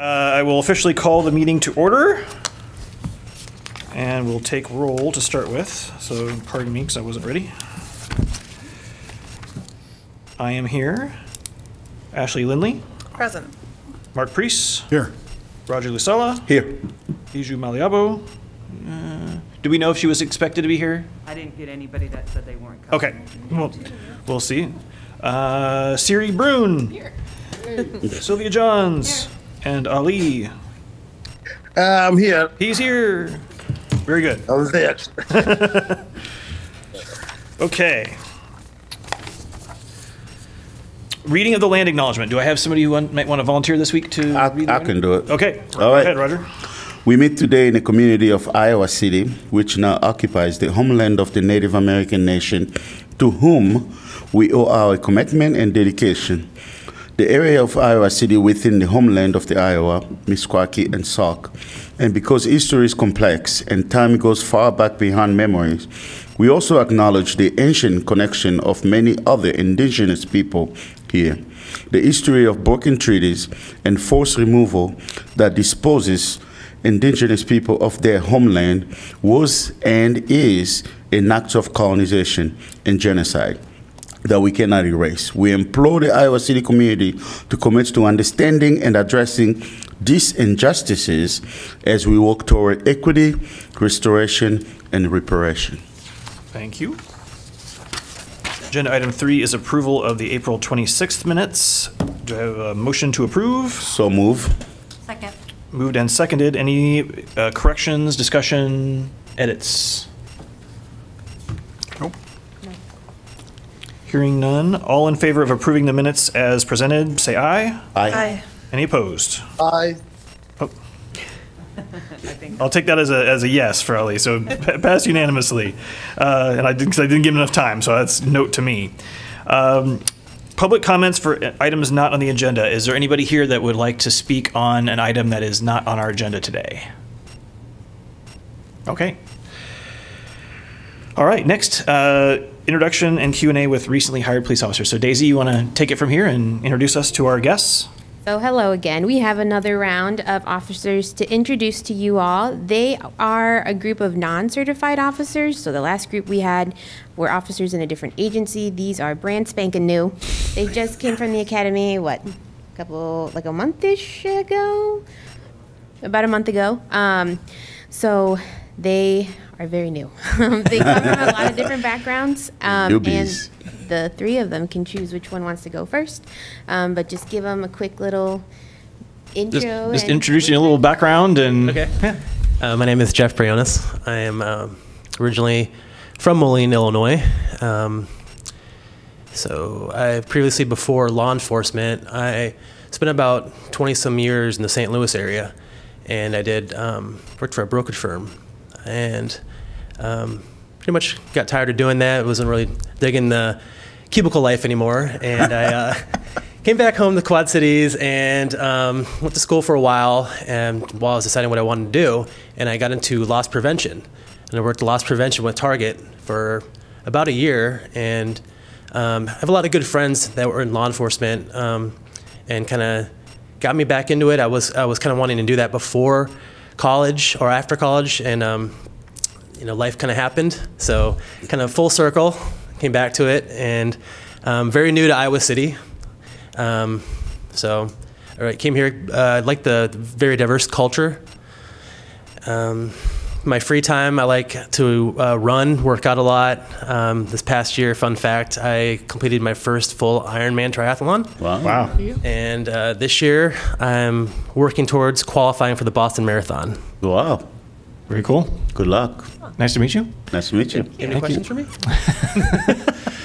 I will officially call the meeting to order. And we'll take roll to start with. So pardon me because I wasn't ready. I am here. Ashley Lindley. Present. Mark Priest. Here. Roger LuSala. Here. Bijou Maliabo. Do we know if she was expected to be here? I didn't get anybody that said they weren't coming. Okay. Well, we'll see. Siri Brune. Here. Sylvia Johns. Here. And Ali. I'm here. He's here. Very good. I was there. Okay. Reading of the land acknowledgement. Do I have somebody who might want to volunteer this week to read the I can do it. Okay. All Go right. ahead, Roger. We meet today in the community of Iowa City, which now occupies the homeland of the Native American nation, to whom we owe our commitment and dedication. The area of Iowa City within the homeland of the Iowa, Meskwaki, and Sauk. And because history is complex and time goes far back behind memories, we also acknowledge the ancient connection of many other indigenous people here. The history of broken treaties and forced removal that disposes indigenous people of their homeland was and is an act of colonization and genocide that we cannot erase. We implore the Iowa City community to commit to understanding and addressing these injustices as we work toward equity, restoration, and reparation. Thank you. Agenda item 3 is approval of the April 26th minutes. Do I have a motion to approve? So move. Second. Moved and seconded. Any corrections, discussion, edits? Nope. Hearing none. All in favor of approving the minutes as presented, say aye. Aye. Any opposed? Aye. Oh. I'll take that as a yes for Ali. So passed unanimously. And I didn't give him enough time, so that's note to me. Public comments for items not on the agenda. Is there anybody here that would like to speak on an item that is not on our agenda today? Okay. All right, next, introduction and Q&A with recently hired police officers. So Daisy, you want to take it from here and introduce us to our guests? So hello again. We have another round of officers to introduce to you all. They are a group of non-certified officers. So the last group we had were officers in a different agency. These are brand spanking new. They just came from the academy, what, like a month-ish ago? About a month ago. So they are very new. They come from a lot of different backgrounds. And the three of them can choose which one wants to go first. But just give them a quick little intro. Just introducing a little background and. Okay. Yeah. My name is Jeff Briones. I am originally from Moline, Illinois. So I previously, before law enforcement, I spent about 20 some years in the St. Louis area, and I did worked for a brokerage firm, and pretty much got tired of doing that. I wasn't really digging the cubicle life anymore, and I came back home to the Quad Cities and went to school for a while, and while I was deciding what I wanted to do, and I got into loss prevention, and I worked loss prevention with Target for about a year, and I have a lot of good friends that were in law enforcement, and kind of got me back into it. I was kind of wanting to do that before college or after college, and you know, life kind of happened, so kind of full circle, came back to it, and very new to Iowa City. So, all right, came here. I like the very diverse culture. My free time, I like to run, work out a lot. This past year, fun fact, I completed my first full Ironman triathlon. Wow. And this year, I'm working towards qualifying for the Boston Marathon. Wow. Very cool. Good luck. Nice to meet you. Nice to meet you. You have any questions for me?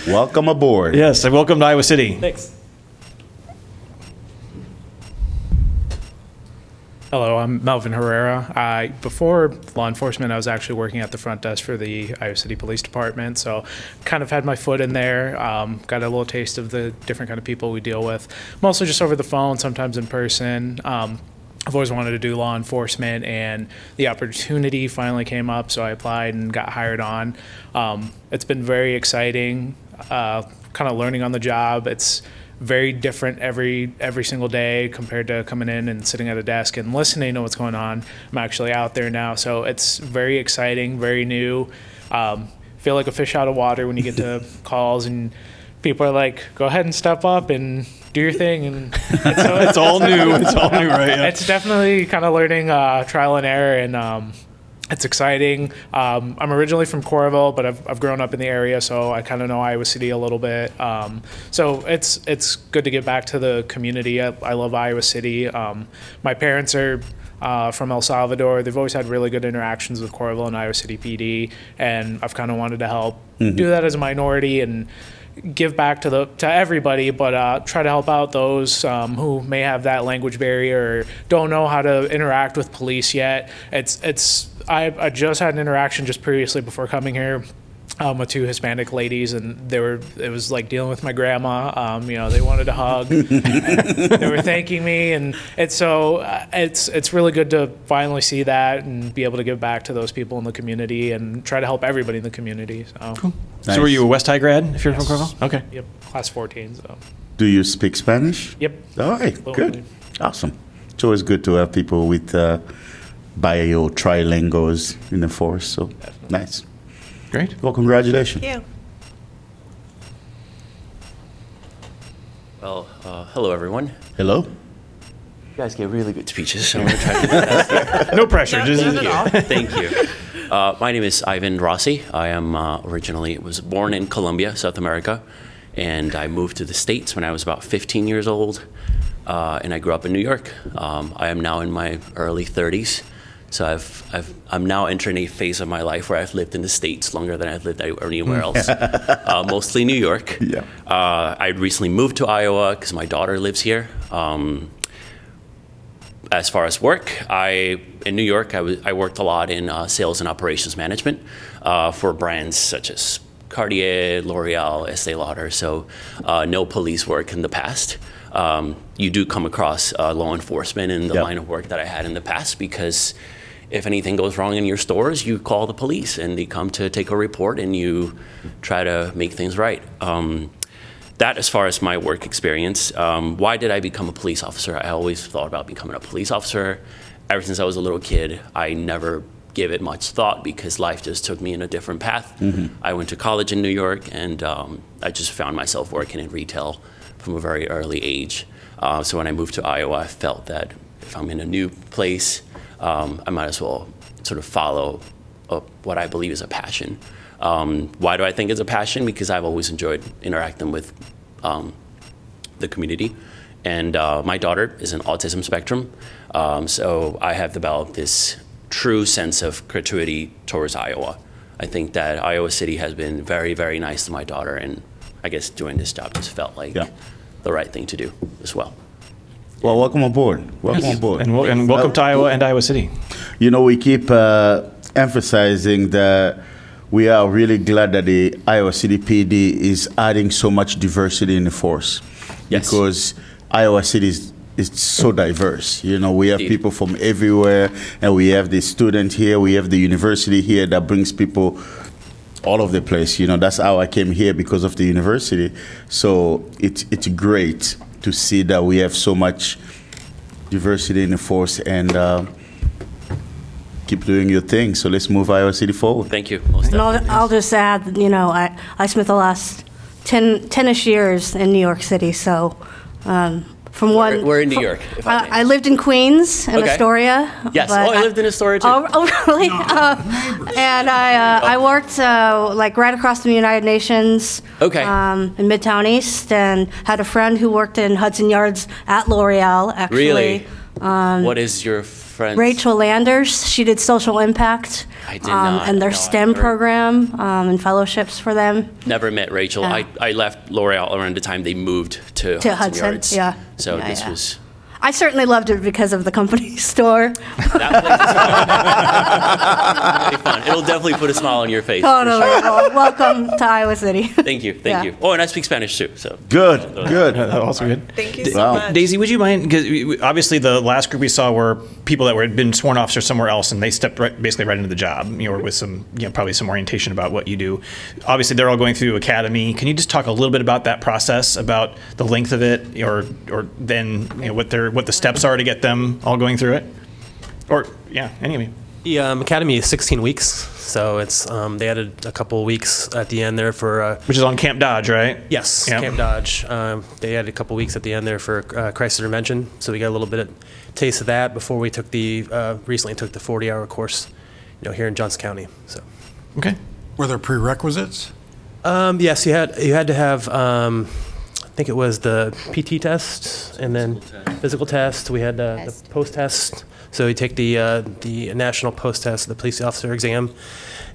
Welcome aboard. Yes, welcome to Iowa City. Thanks. Hello, I'm Melvin Herrera. Before law enforcement, I was actually working at the front desk for the Iowa City Police Department, so kind of had my foot in there, got a little taste of the different kind of people we deal with, mostly just over the phone, sometimes in person. I've always wanted to do law enforcement, and the opportunity finally came up, so I applied and got hired on. It's been very exciting, kind of learning on the job. It's very different every single day compared to coming in and sitting at a desk and listening to what's going on. I'm actually out there now, so it's very exciting, very new. Feel like a fish out of water when you get to calls and people are like, "Go ahead and step up and do your thing." And It's all new. It's all new, right? Yeah. It's definitely kind of learning trial and error, and it's exciting. I'm originally from Coralville, but I've grown up in the area, so I kind of know Iowa City a little bit. So it's good to get back to the community. I love Iowa City. My parents are from El Salvador. They've always had really good interactions with Coralville and Iowa City PD, and I've kind of wanted to help do that as a minority and give back to everybody, but try to help out those who may have that language barrier or don't know how to interact with police yet. I just had an interaction just previously before coming here with two Hispanic ladies, and it was like dealing with my grandma. They wanted a hug. They were thanking me, and it's really good to finally see that and be able to give back to those people in the community and try to help everybody in the community. So, cool. Nice. So were you a West High grad if you're from Coralville? Okay. Yep, class 14. So. Do you speak Spanish? Yep. All right, good. Awesome. It's always good to have people with bio trilinguals in the force, so definitely. Nice. Great. Well, congratulations. Thank you. Well, hello, everyone. Hello. You guys give really good speeches, so I'm going to try to do my best here. No pressure. Thank you. My name is Ivan Rossi. I am was born in Colombia, South America, and I moved to the States when I was about 15 years old, and I grew up in New York. I am now in my early 30s, so I'm now entering a phase of my life where I've lived in the States longer than I've lived anywhere else, mostly New York. Yeah. I recently moved to Iowa because my daughter lives here. As far as work, in New York, I worked a lot in sales and operations management for brands such as Cartier, L'Oreal, Estee Lauder, so no police work in the past. You do come across law enforcement in the line of work that I had in the past, because if anything goes wrong in your stores, you call the police and they come to take a report and you try to make things right. That as far as my work experience. Why did I become a police officer? I always thought about becoming a police officer. Ever since I was a little kid, I never gave it much thought because life just took me in a different path. I went to college in New York, and I just found myself working in retail from a very early age. So when I moved to Iowa, I felt that if I'm in a new place, I might as well sort of follow what I believe is a passion. Why do I think it's a passion? Because I've always enjoyed interacting with the community. And my daughter is an autism spectrum. So I have developed this true sense of gratuity towards Iowa. I think that Iowa City has been very, very nice to my daughter. And I guess doing this job just felt like the right thing to do as well. Well, welcome aboard. Welcome aboard. And welcome to Iowa and Iowa City. You know, we keep emphasizing that we are really glad that the Iowa City PD is adding so much diversity in the force. Yes. Because Iowa City is so diverse. You know, we have people from everywhere, and we have the student here, we have the university here that brings people all over the place. You know, that's how I came here, because of the university. So it's great to see that we have so much diversity in the force, and keep doing your thing. So let's move Iowa City forward. Thank you. And I'll just add, you know, I spent the last 10-ish years in New York City, so from one... We're in New York, if I may. I lived in Queens, in Astoria. Yes, I lived in Astoria too. Oh, really? And I worked like right across from the United Nations in Midtown East, and had a friend who worked in Hudson Yards at L'Oreal, actually. Really? What is your friend? Rachel Landers. She did social impact. I did not. And their STEM program and fellowships for them. Never met Rachel. I left L'Oreal around the time they moved to Hudson Yards. Yeah. So this was... I certainly loved it because of the company store. That place is fun. It'll definitely put a smile on your face. Totally. For sure. Well, welcome to Iowa City. Thank you. Thank you. Oh, and I speak Spanish too. So Good. Also good. Thank you so much. Daisy, would you mind? Because obviously the last group we saw were people that had been sworn officers somewhere else, and they stepped basically right into the job. With some, probably some orientation about what you do. Obviously, they're all going through academy. Can you just talk a little bit about that process, about the length of it, or then what the steps are to get them all going through it? Or anyway. The academy is 16 weeks, so it's they added a couple weeks at the end there for which is on Camp Dodge, right? Yes, yep. Camp Dodge. They added a couple weeks at the end there for crisis intervention, so we got a little bit of taste of that before we took recently took the 40-hour course, here in Johnson County. So okay. Were there prerequisites? Yes, you had to have. I think it was the PT test and then physical test. We had the post test. So you take the national post test, the police officer exam,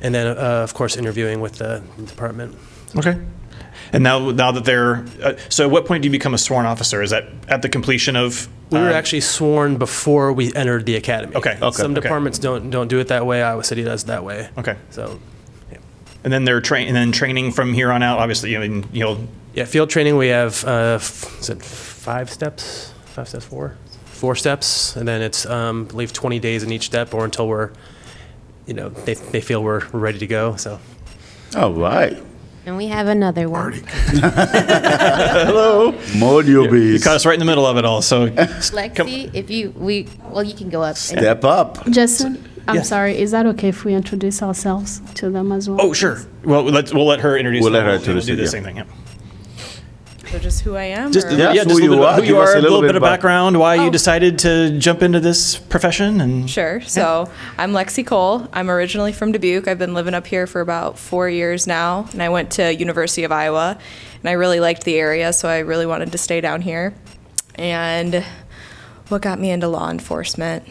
and then of course interviewing with the department. Okay. And now that they're so, at what point do you become a sworn officer? Is that at the completion of? We were actually sworn before we entered the academy. Okay. Some departments don't do it that way. Iowa City does it that way. Okay. So. And then they're training from here on out. Obviously, Yeah, field training. We have is it 5 steps? 5 steps, 4 steps, and then it's I believe 20 days in each step, or until we're, they feel we're ready to go. So. All right. And we have another one. Hello. More newbies. You caught us right in the middle of it all. So, Lexi, you can go up. Step up. Justin, I'm Yes. sorry. Is that okay if we introduce ourselves to them as well? Oh, sure. Well, we'll let her introduce. We'll let her We'll introduce do it, the yeah. same thing. Yeah. So just who I am? Just or- Yes, just who you are. who Give you us are, a a little little bit bit of about- background, why you decided to jump into this profession, and Sure. So I'm Lexi Cole. I'm originally from Dubuque. I've been living up here for about 4 years now, and I went to University of Iowa, and I really liked the area, so I really wanted to stay down here. And what got me into law enforcement?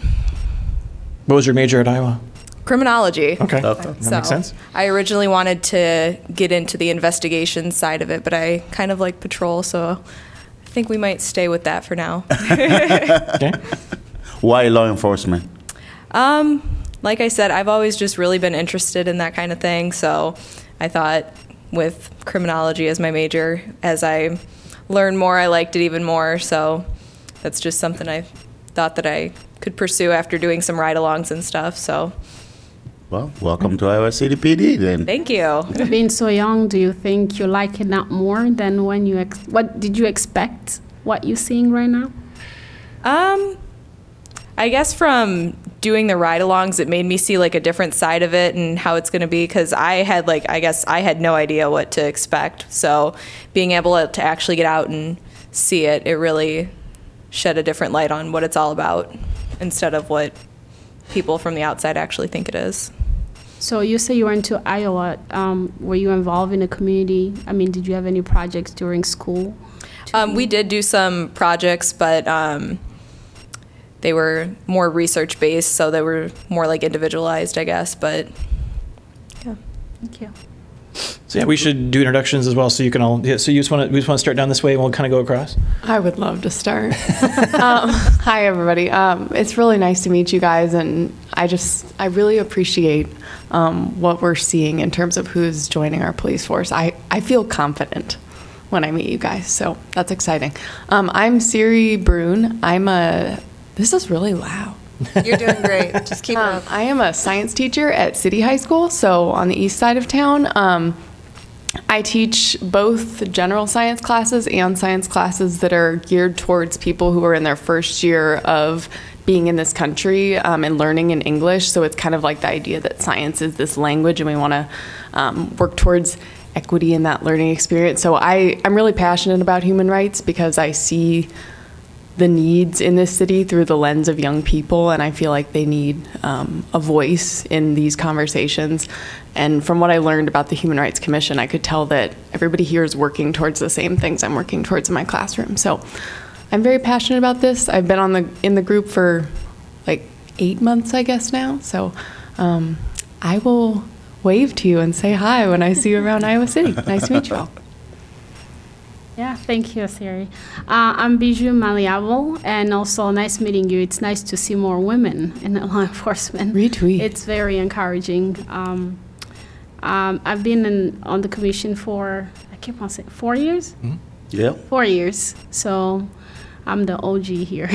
what was your major at Iowa? Criminology. Okay, that So makes sense. I originally wanted to get into the investigation side of it, but I kind of like patrol, so I think we might stay with that for now. Okay. Why law enforcement? Like I said, I've always just really been interested in that kind of thing, so I thought with criminology as my major, as I learned more, I liked it even more, so that's just something I thought that I could pursue after doing some ride-alongs and stuff, so. Well, welcome to Iowa City PD then. Thank you. Being so young, do you think you like it not more than when you what did you expect? What you're seeing right now? I guess from doing the ride-alongs, it made me see like a different side of it and how it's going to be, because I had no idea what to expect. So being able to actually get out and see it, it really shed a different light on what it's all about instead of what people from the outside actually think it is. So you say you went to Iowa. Were you involved in the community? I mean, did you have any projects during school? We did do some projects, but they were more research-based, so they were more like individualized, I guess, but yeah. Thank you. So yeah, we should do introductions as well. So you can all. Yeah, so we just want to start down this way, and we'll kind of go across. I would love to start. Hi, everybody. It's really nice to meet you guys, and I really appreciate what we're seeing in terms of who's joining our police force. I feel confident when I meet you guys, so that's exciting. I'm Siri Brune. This is really loud. You're doing great. Just keep it up. I am a science teacher at City High School, so on the east side of town. I teach both general science classes and science classes that are geared towards people who are in their first year of being in this country and learning in English. So it's kind of like the idea that science is this language, and we want to work towards equity in that learning experience. So I'm really passionate about human rights because I see the needs in this city through the lens of young people, and I feel like they need a voice in these conversations. And from what I learned about the Human Rights Commission, I could tell that everybody here is working towards the same things I'm working towards in my classroom. So I'm very passionate about this. I've been in the group for like 8 months, I guess now. So I will wave to you and say hi when I see you around Iowa City. Nice to meet you all. Yeah, thank you, Siri. I'm Bijou Maliabo, and also nice meeting you. It's nice to see more women in law enforcement. Retweet. It's very encouraging. I've been on the commission for, I keep on saying, 4 years? Mm-hmm. Yeah. 4 years. So I'm the OG here.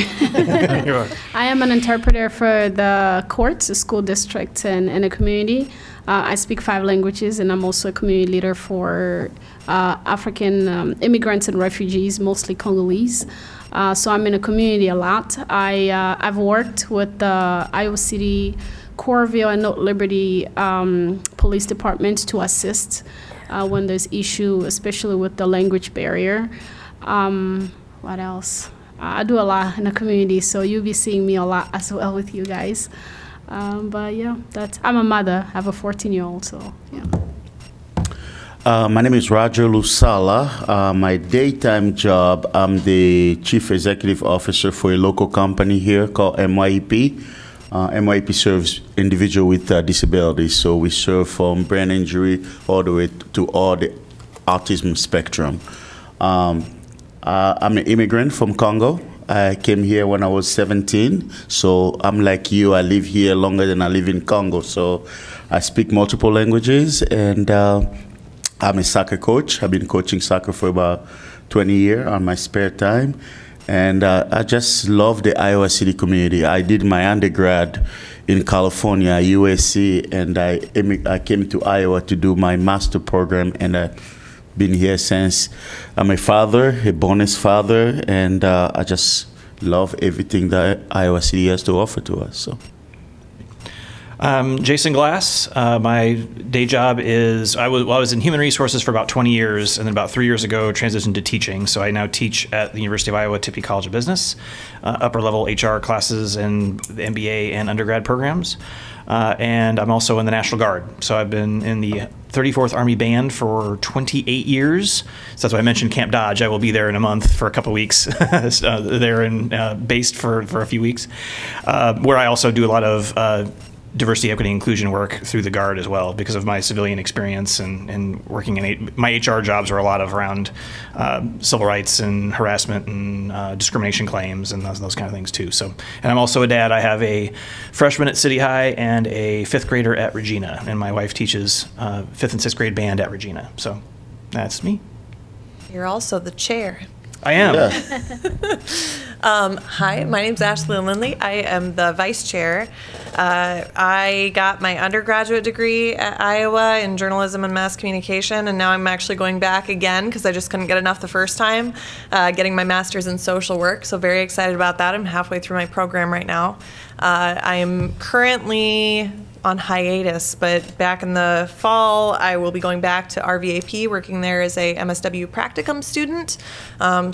I am an interpreter for the courts, the school districts, and the community. I speak 5 languages, and I'm also a community leader for African immigrants and refugees, mostly Congolese. So I'm in the community a lot. I've worked with the Iowa City, Coralville, and North Liberty police departments to assist when there's issue, especially with the language barrier. What else? I do a lot in the community, so you'll be seeing me a lot as well with you guys. But yeah, I'm a mother. I have a 14-year-old, so yeah. My name is Roger LuSala. My daytime job, I'm the Chief Executive Officer for a local company here called MYEP. MYEP serves individuals with disabilities, so we serve from brain injury all the way to all the autism spectrum. I'm an immigrant from Congo. I came here when I was 17, so I'm like you. I live here longer than I live in Congo, so I speak multiple languages, and I'm a soccer coach. I've been coaching soccer for about 20 years on my spare time, and I just love the Iowa City community. I did my undergrad in California, USC, and I came to Iowa to do my master program, and I've been here since. I'm a father, a bonus father, and I just love everything that Iowa City has to offer to us. So. Jason Glass. My day job is, I was in human resources for about 20 years, and then about 3 years ago transitioned to teaching. So I now teach at the University of Iowa Tippie College of Business, upper level HR classes and the MBA and undergrad programs. And I'm also in the National Guard. So I've been in the 34th Army Band for 28 years. So that's why I mentioned Camp Dodge. I will be there in a month for a couple of weeks. There based for a few weeks, where I also do a lot of diversity, equity, inclusion work through the Guard as well, because of my civilian experience and working in my HR jobs are a lot of around civil rights and harassment and discrimination claims and those kind of things too. So, and I'm also a dad. I have a freshman at City High and a 5th grader at Regina, and my wife teaches 5th and 6th grade band at Regina. So that's me. You're also the chair. I am. Yeah. Hi, my name's Ashley Lindley. I am the vice chair. I got my undergraduate degree at Iowa in journalism and mass communication, and now I'm actually going back again because I just couldn't get enough the first time, getting my master's in social work. So very excited about that. I'm halfway through my program right now. I am currently on hiatus, but back in the fall, I will be going back to RVAP, working there as a MSW practicum student.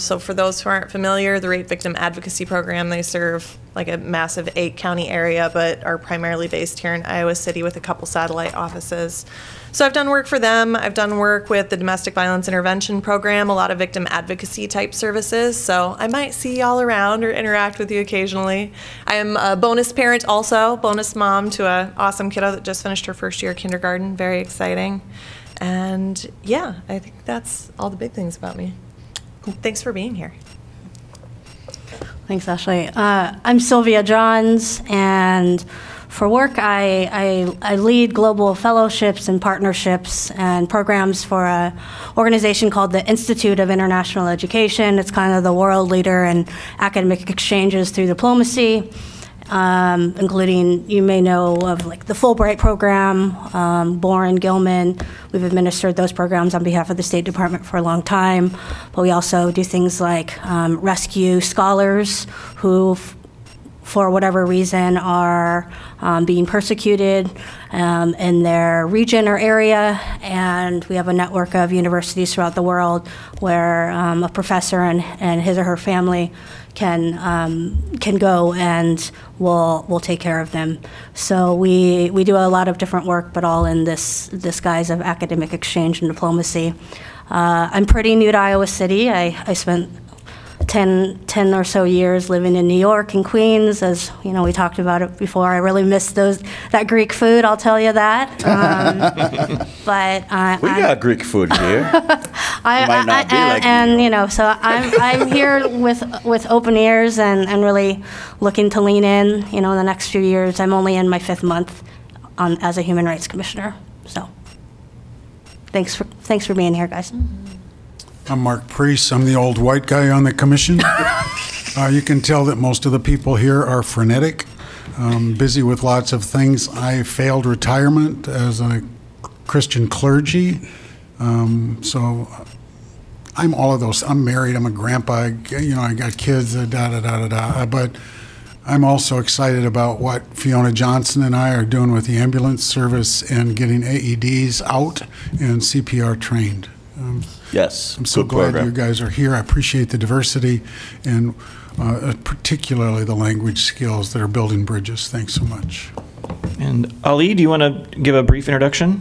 So for those who aren't familiar, the Rape Victim Advocacy Program, they serve like a massive 8-county area, but are primarily based here in Iowa City with a couple satellite offices. So I've done work for them. I've done work with the Domestic Violence Intervention Program, a lot of victim advocacy type services. So I might see y'all around or interact with you occasionally. I am a bonus parent also, bonus mom to an awesome kiddo that just finished her first year of kindergarten. Very exciting. And yeah, I think that's all the big things about me. Thanks for being here. Thanks, Ashley. I'm Sylvia Johns, and for work, I lead global fellowships and partnerships and programs for an organization called the Institute of International Education. It's kind of the world leader in academic exchanges through diplomacy, including, you may know of like the Fulbright program, Boren, Gilman. We've administered those programs on behalf of the State Department for a long time, but we also do things like rescue scholars who, for whatever reason, are being persecuted in their region or area, and we have a network of universities throughout the world where a professor and his or her family can go and we'll take care of them. So we do a lot of different work, but all in this guise of academic exchange and diplomacy. I'm pretty new to Iowa City. I spent 10 or so years living in New York and Queens. As you know, we talked about it before. I really miss that Greek food, I'll tell you that. But we got Greek food here. So I'm here with open ears and really looking to lean in. In the next few years, I'm only in my 5th month as a Human Rights Commissioner. So thanks for being here, guys. I'm Mark Priest. I'm the old white guy on the commission. You can tell that most of the people here are frenetic, busy with lots of things. I failed retirement as a Christian clergy, so I'm all of those. I'm married. I'm a grandpa. I got kids. But I'm also excited about what Fiona Johnson and I are doing with the ambulance service and getting AEDs out and CPR trained. Yes, I'm so glad you guys are here. I appreciate the diversity and particularly the language skills that are building bridges. Thanks so much. And Ali, do you want to give a brief introduction?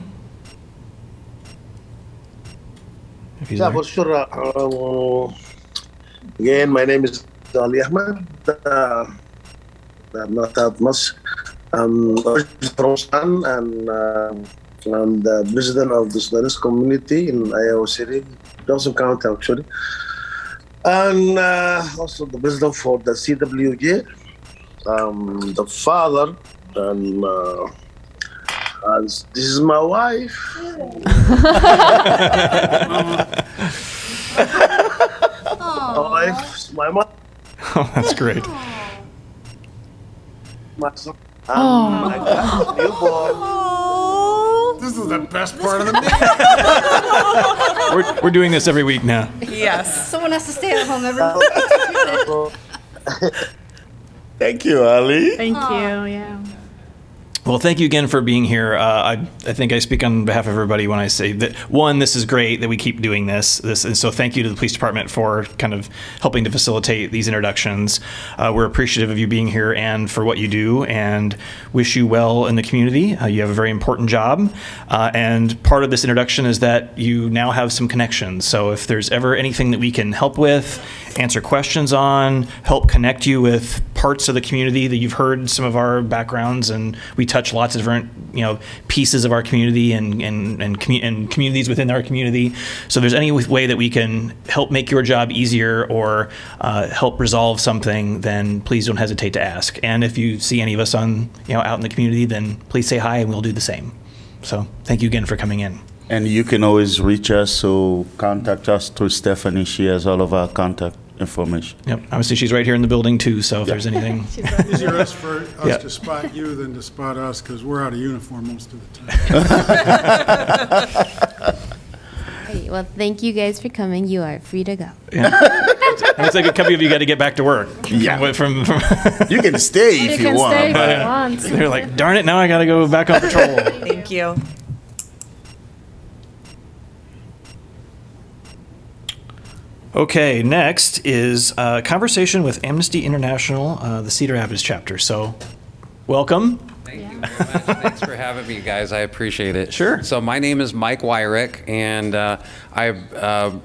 Yeah, for sure. Again, my name is Ali Ahmed. I'm not that much. I'm from Sudan, and I'm the president of the Sudanese community in Iowa City, Johnson County, actually. And also the president for the CWJ, the father, and this is my wife. My wife, my mother. Oh, that's great. My son. I got a newborn. This is the best part of the meeting. We're doing this every week now. Yes. Someone has to stay at home every Thank you, Ali. Thank you. Yeah. Well, thank you again for being here. I think I speak on behalf of everybody when I say that, one, this is great that we keep doing this, and so thank you to the police department for kind of helping to facilitate these introductions. We're appreciative of you being here and for what you do, and wish you well in the community. You have a very important job, and part of this introduction is that you now have some connections. So if there's ever anything that we can help with, answer questions on, help connect you with parts of the community that you've heard some of our backgrounds, and we touch lots of different pieces of our community and communities within our community. So if there's any way that we can help make your job easier or help resolve something, then please don't hesitate to ask. And if you see any of us on out in the community, then please say hi and we'll do the same. So thank you again for coming in. And you can always reach us, so contact us through Stephanie. She has all of our contact information. Yep, obviously she's right here in the building too, so if there's anything. Easier for us to spot you than to spot us, because we're out of uniform most of the time. Hey, well, thank you guys for coming. You are free to go. Yeah. It's like a couple of you got to get back to work. Yeah. From you can stay if you want. Stay if you want. They're like, darn it, now I got to go back on patrol. Thank you. Okay, next is a conversation with Amnesty International, the Cedar Rapids chapter. So, welcome. Thank you very much. Thanks for having me, guys. I appreciate it. Sure. So my name is Mike Wyrick, and I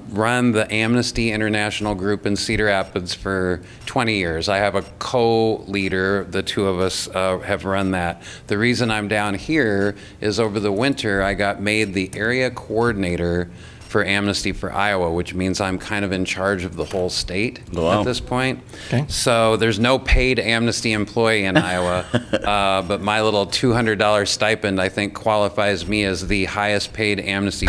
run the Amnesty International group in Cedar Rapids for 20 years. I have a co-leader. The two of us have run that. The reason I'm down here is over the winter, I got made the area coordinator for Amnesty for Iowa, which means I'm kind of in charge of the whole state at this point. Okay. So there's no paid Amnesty employee in Iowa, but my little $200 stipend, I think, qualifies me as the highest paid Amnesty.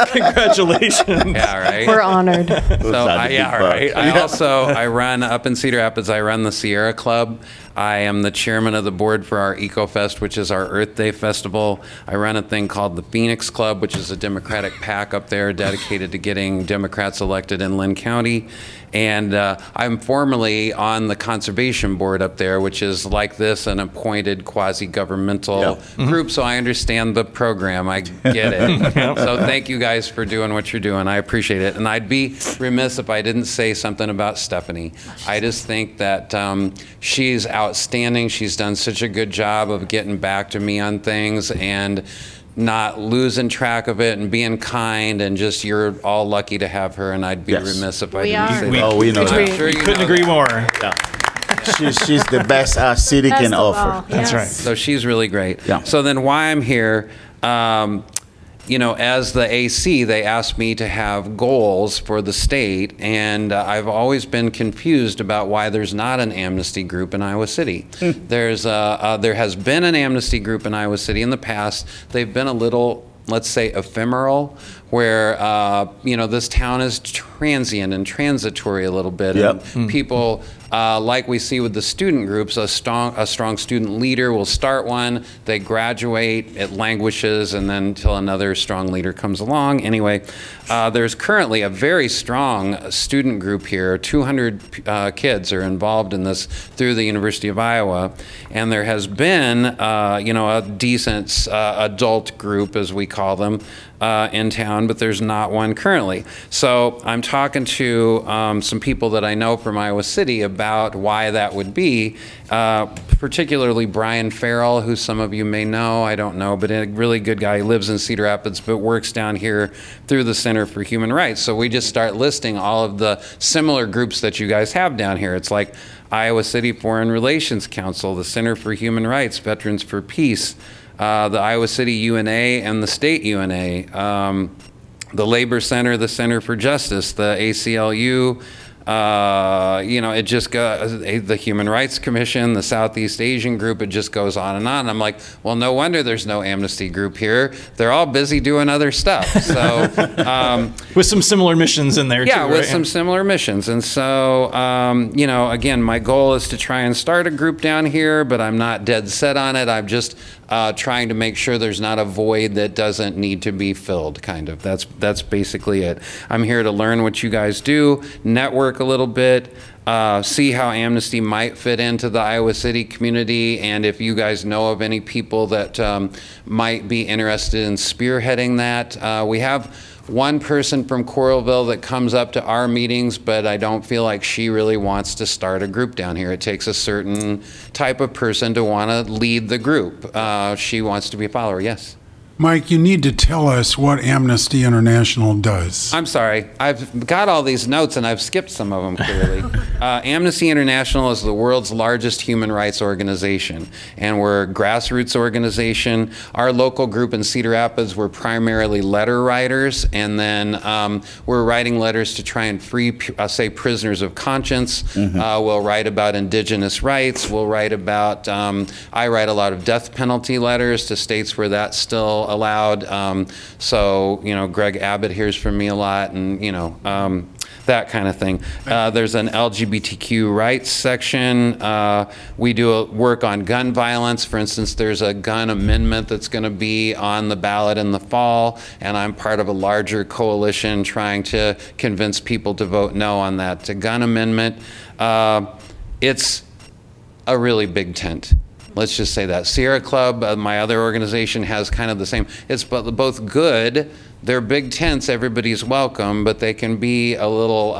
Congratulations. Yeah, right? We're honored. So, yeah, right. I run up in Cedar Rapids, I run the Sierra Club. I am the chairman of the board for our EcoFest, which is our Earth Day festival. I run a thing called the Phoenix Club, which is a Democratic PAC up there dedicated to getting Democrats elected in Linn County. And I'm formally on the conservation board up there, which is like this, an appointed quasi-governmental group, so I understand the program. I get it. So thank you guys for doing what you're doing. I appreciate it. And I'd be remiss if I didn't say something about Stephanie. I just think that she's outstanding. She's done such a good job of getting back to me on things, and not losing track of it and being kind, and just you're all lucky to have her, and I'd be remiss if I didn't say that. We know that. Sure, we couldn't agree more. Yeah. She's the best our city can offer. That's right. So she's really great. Yeah. So then why I'm here, you know, as the AC, they asked me to have goals for the state, and I've always been confused about why there's not an amnesty group in Iowa City. There has been an amnesty group in Iowa City in the past. They've been a little, let's say, ephemeral, where you know, this town is transient and transitory a little bit. Yep. And people, like we see with the student groups, a strong student leader will start one, they graduate, it languishes, and then until another strong leader comes along. Anyway, there's currently a very strong student group here. 200 kids are involved in this through the University of Iowa, and there has been, you know, a decent adult group, as we call them, in town, but there's not one currently. So I'm talking to some people that I know from Iowa City about why that would be, particularly Brian Farrell, who some of you may know, I don't know, but a really good guy. He lives in Cedar Rapids but works down here through the Center for Human Rights. So we just start listing all of the similar groups that you guys have down here. It's like Iowa City Foreign Relations Council, the Center for Human Rights, Veterans for Peace, the Iowa City UNA and the state UNA, the Labor Center, the Center for Justice, the ACLU, you know, it just goes, the Human Rights Commission, the Southeast Asian group, it just goes on and on. I'm like, well, no wonder there's no amnesty group here. They're all busy doing other stuff. So with some similar missions in there, yeah, too, with right? some similar missions. And so, you know, again, my goal is to try and start a group down here, but I'm not dead set on it. I'm just trying to make sure there's not a void that doesn't need to be filled, kind of. That's basically it. I'm here to learn what you guys do, network a little bit, see how amnesty might fit into the Iowa City community, and if you guys know of any people that might be interested in spearheading that. We have one person from Coralville that comes up to our meetings, but I don't feel like she really wants to start a group down here. It takes a certain type of person to want to lead the group. She wants to be a follower, yes. Mike, you need to tell us what Amnesty International does. I'm sorry. I've got all these notes and I've skipped some of them clearly. Amnesty International is the world's largest human rights organization, and we're a grassroots organization. Our local group in Cedar Rapids, we're primarily letter writers, and then we're writing letters to try and free, say, prisoners of conscience. We'll write about indigenous rights. We'll write about, I write a lot of death penalty letters to states where that's still allowed. So, you know, Greg Abbott hears from me a lot, and, you know, that kind of thing. There's an LGBTQ rights section. We do work on gun violence. For instance, there's a gun amendment that's going to be on the ballot in the fall, and I'm part of a larger coalition trying to convince people to vote no on that gun amendment. It's a really big tent. Let's just say that. Sierra Club, my other organization, has kind of the same. It's both good. They're big tents, everybody's welcome, but they can be a little,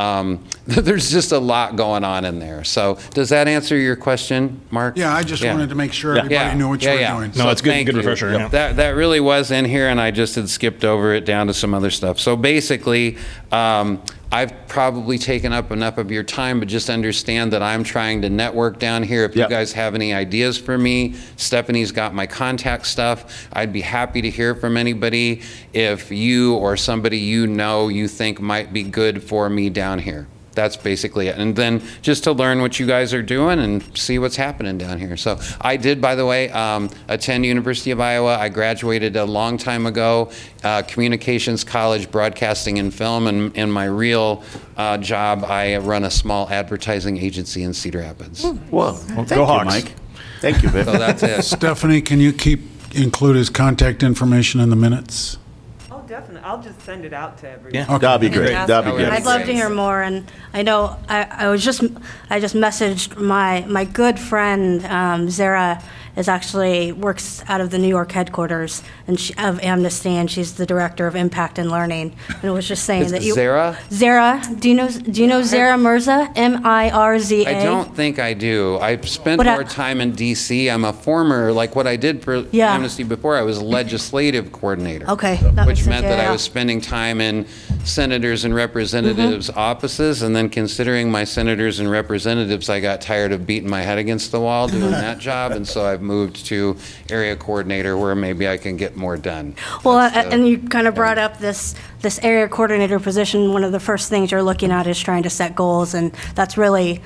there's just a lot going on in there. So does that answer your question, Mark? Yeah, I just wanted to make sure everybody knew what you were doing. No, it's good, good refresher. Yeah. That really was in here, and I just had skipped over it down to some other stuff. So basically, I've probably taken up enough of your time, but just understand that I'm trying to network down here. If you guys have any ideas for me, Stephanie's got my contact stuff. I'd be happy to hear from anybody if you or somebody you know you think might be good for me down here. That's basically it. And then just to learn what you guys are doing and see what's happening down here. So I did, by the way, attend University of Iowa. I graduated a long time ago, Communications College, Broadcasting and Film. And in my real job, I run a small advertising agency in Cedar Rapids. Well, go Hawks, Mike. Thank you, Vic. So that's it. Stephanie, can you include his contact information in the minutes? Definitely. I'll just send it out to everyone. Yeah. Okay. That'd be great. That'd be great. I'd love to hear more. And I know I just messaged my good friend Zara is actually works out of the New York headquarters of Amnesty, and she's the director of Impact and Learning. And it was just saying that you Zara? Zara, do you know Zara Mirza? Mirza. I don't think I do. I've spent more time in D.C. I'm a former, like what I did for Amnesty before, I was legislative coordinator. Okay. Which meant that I was spending time in senators and representatives' offices, and then considering my senators and representatives, I got tired of beating my head against the wall doing that job, and so I've moved to area coordinator where maybe I can get more done. Well, and you kind of brought up this area coordinator position. One of the first things you're looking at is trying to set goals, and that's really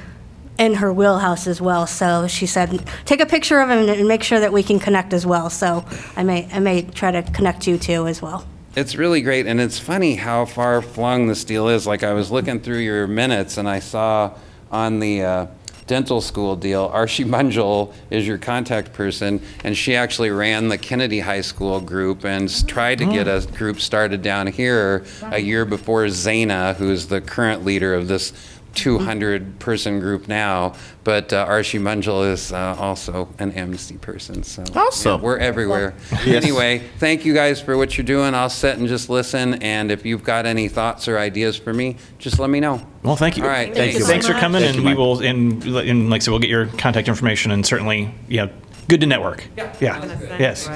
in her wheelhouse as well. So she said, take a picture of him and make sure that we can connect as well. So I may try to connect you too as well. It's really great, and it's funny how far flung this deal is. Like, I was looking through your minutes, and I saw on the dental school deal, Archie Munjal is your contact person, and she actually ran the Kennedy High School group and tried to get a group started down here a year before Zaina, who's the current leader of this 200-person group now, but Archie Munjal is also an Amnesty person. So awesome. Yeah, we're everywhere. Yes. Anyway, thank you guys for what you're doing. I'll sit and just listen, and if you've got any thoughts or ideas for me, just let me know. Well, thank you. All right. Thank you. Thanks for coming, and we will, and like I said, we'll get your contact information, and certainly, good to network. Yeah. Yes.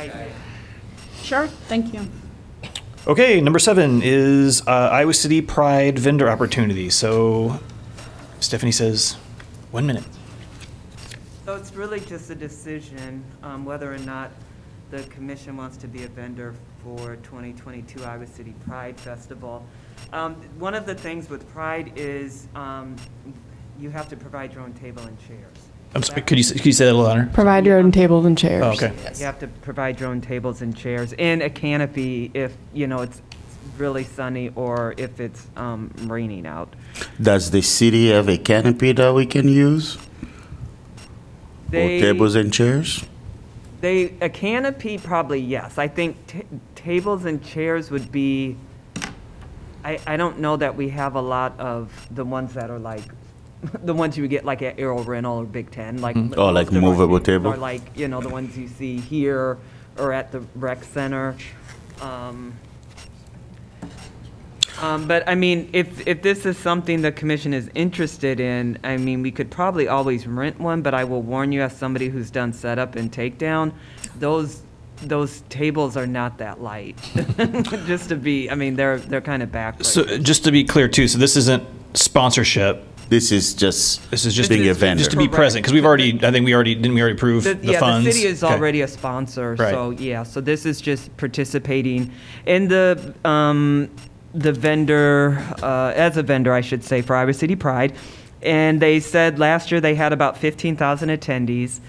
Sure. Thank you. Okay, number 7 is Iowa City Pride vendor opportunity. So Stephanie says 1 minute. So it's really just a decision whether or not the commission wants to be a vendor for 2022 Iowa City Pride Festival. One of the things with Pride is you have to provide your own table and chairs. I'm sorry, could you say that a little louder? Provide your own tables and chairs. Oh, okay. Yes. You have to provide your own tables and chairs and a canopy if it's really sunny or if it's raining out. Does the city have a canopy that we can use? Or tables and chairs? A canopy, probably yes. I think tables and chairs would be. I don't know that we have a lot of the ones that are like the ones you would get like at Aero Rental or Big Ten, like like movable table, or like the ones you see here or at the rec center. But I mean, if this is something the commission is interested in, I mean, we could probably always rent one. But I will warn you, as somebody who's done setup and takedown, those tables are not that light. Just to be, I mean, they're kind of backwards. So just to be clear too, so this isn't sponsorship. This is just being a vendor. Just to be present, because I think we already approve the funds? The city is already a sponsor, right. So yeah, so this is just participating in the vendor, as a vendor, I should say, for Iowa City Pride. And they said last year they had about 15,000 attendees,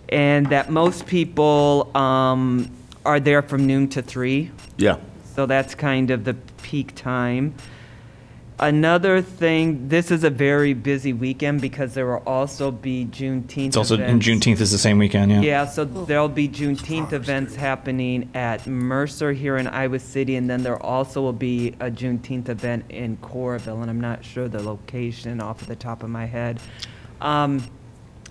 and that most people are there from noon to 3. Yeah. So that's kind of the peak time. Another thing, this is a very busy weekend because there will also be Juneteenth It's also, events. and Juneteenth is the same weekend, yeah. Yeah, so there'll be Juneteenth events happening at Mercer here in Iowa City, and then there also will be a Juneteenth event in Coralville, and I'm not sure the location off the top of my head.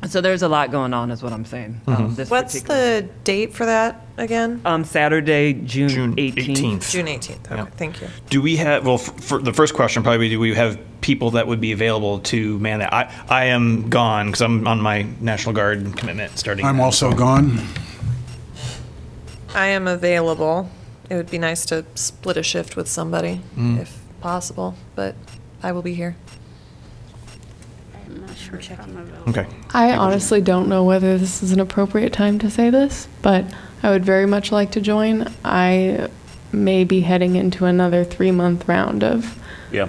So there's a lot going on, is what I'm saying. What's the date for that again? Saturday, June 18th. June 18th. Okay, thank you. Do we have, well, for the first question probably, do we have people that would be available to man that? I am gone because I'm on my National Guard commitment starting. I'm also gone. I am available. It would be nice to split a shift with somebody if possible, but I will be here. I'm not sure if I'm available. Okay. I honestly don't know whether this is an appropriate time to say this, but I would very much like to join. I may be heading into another 3-month round of. Yeah.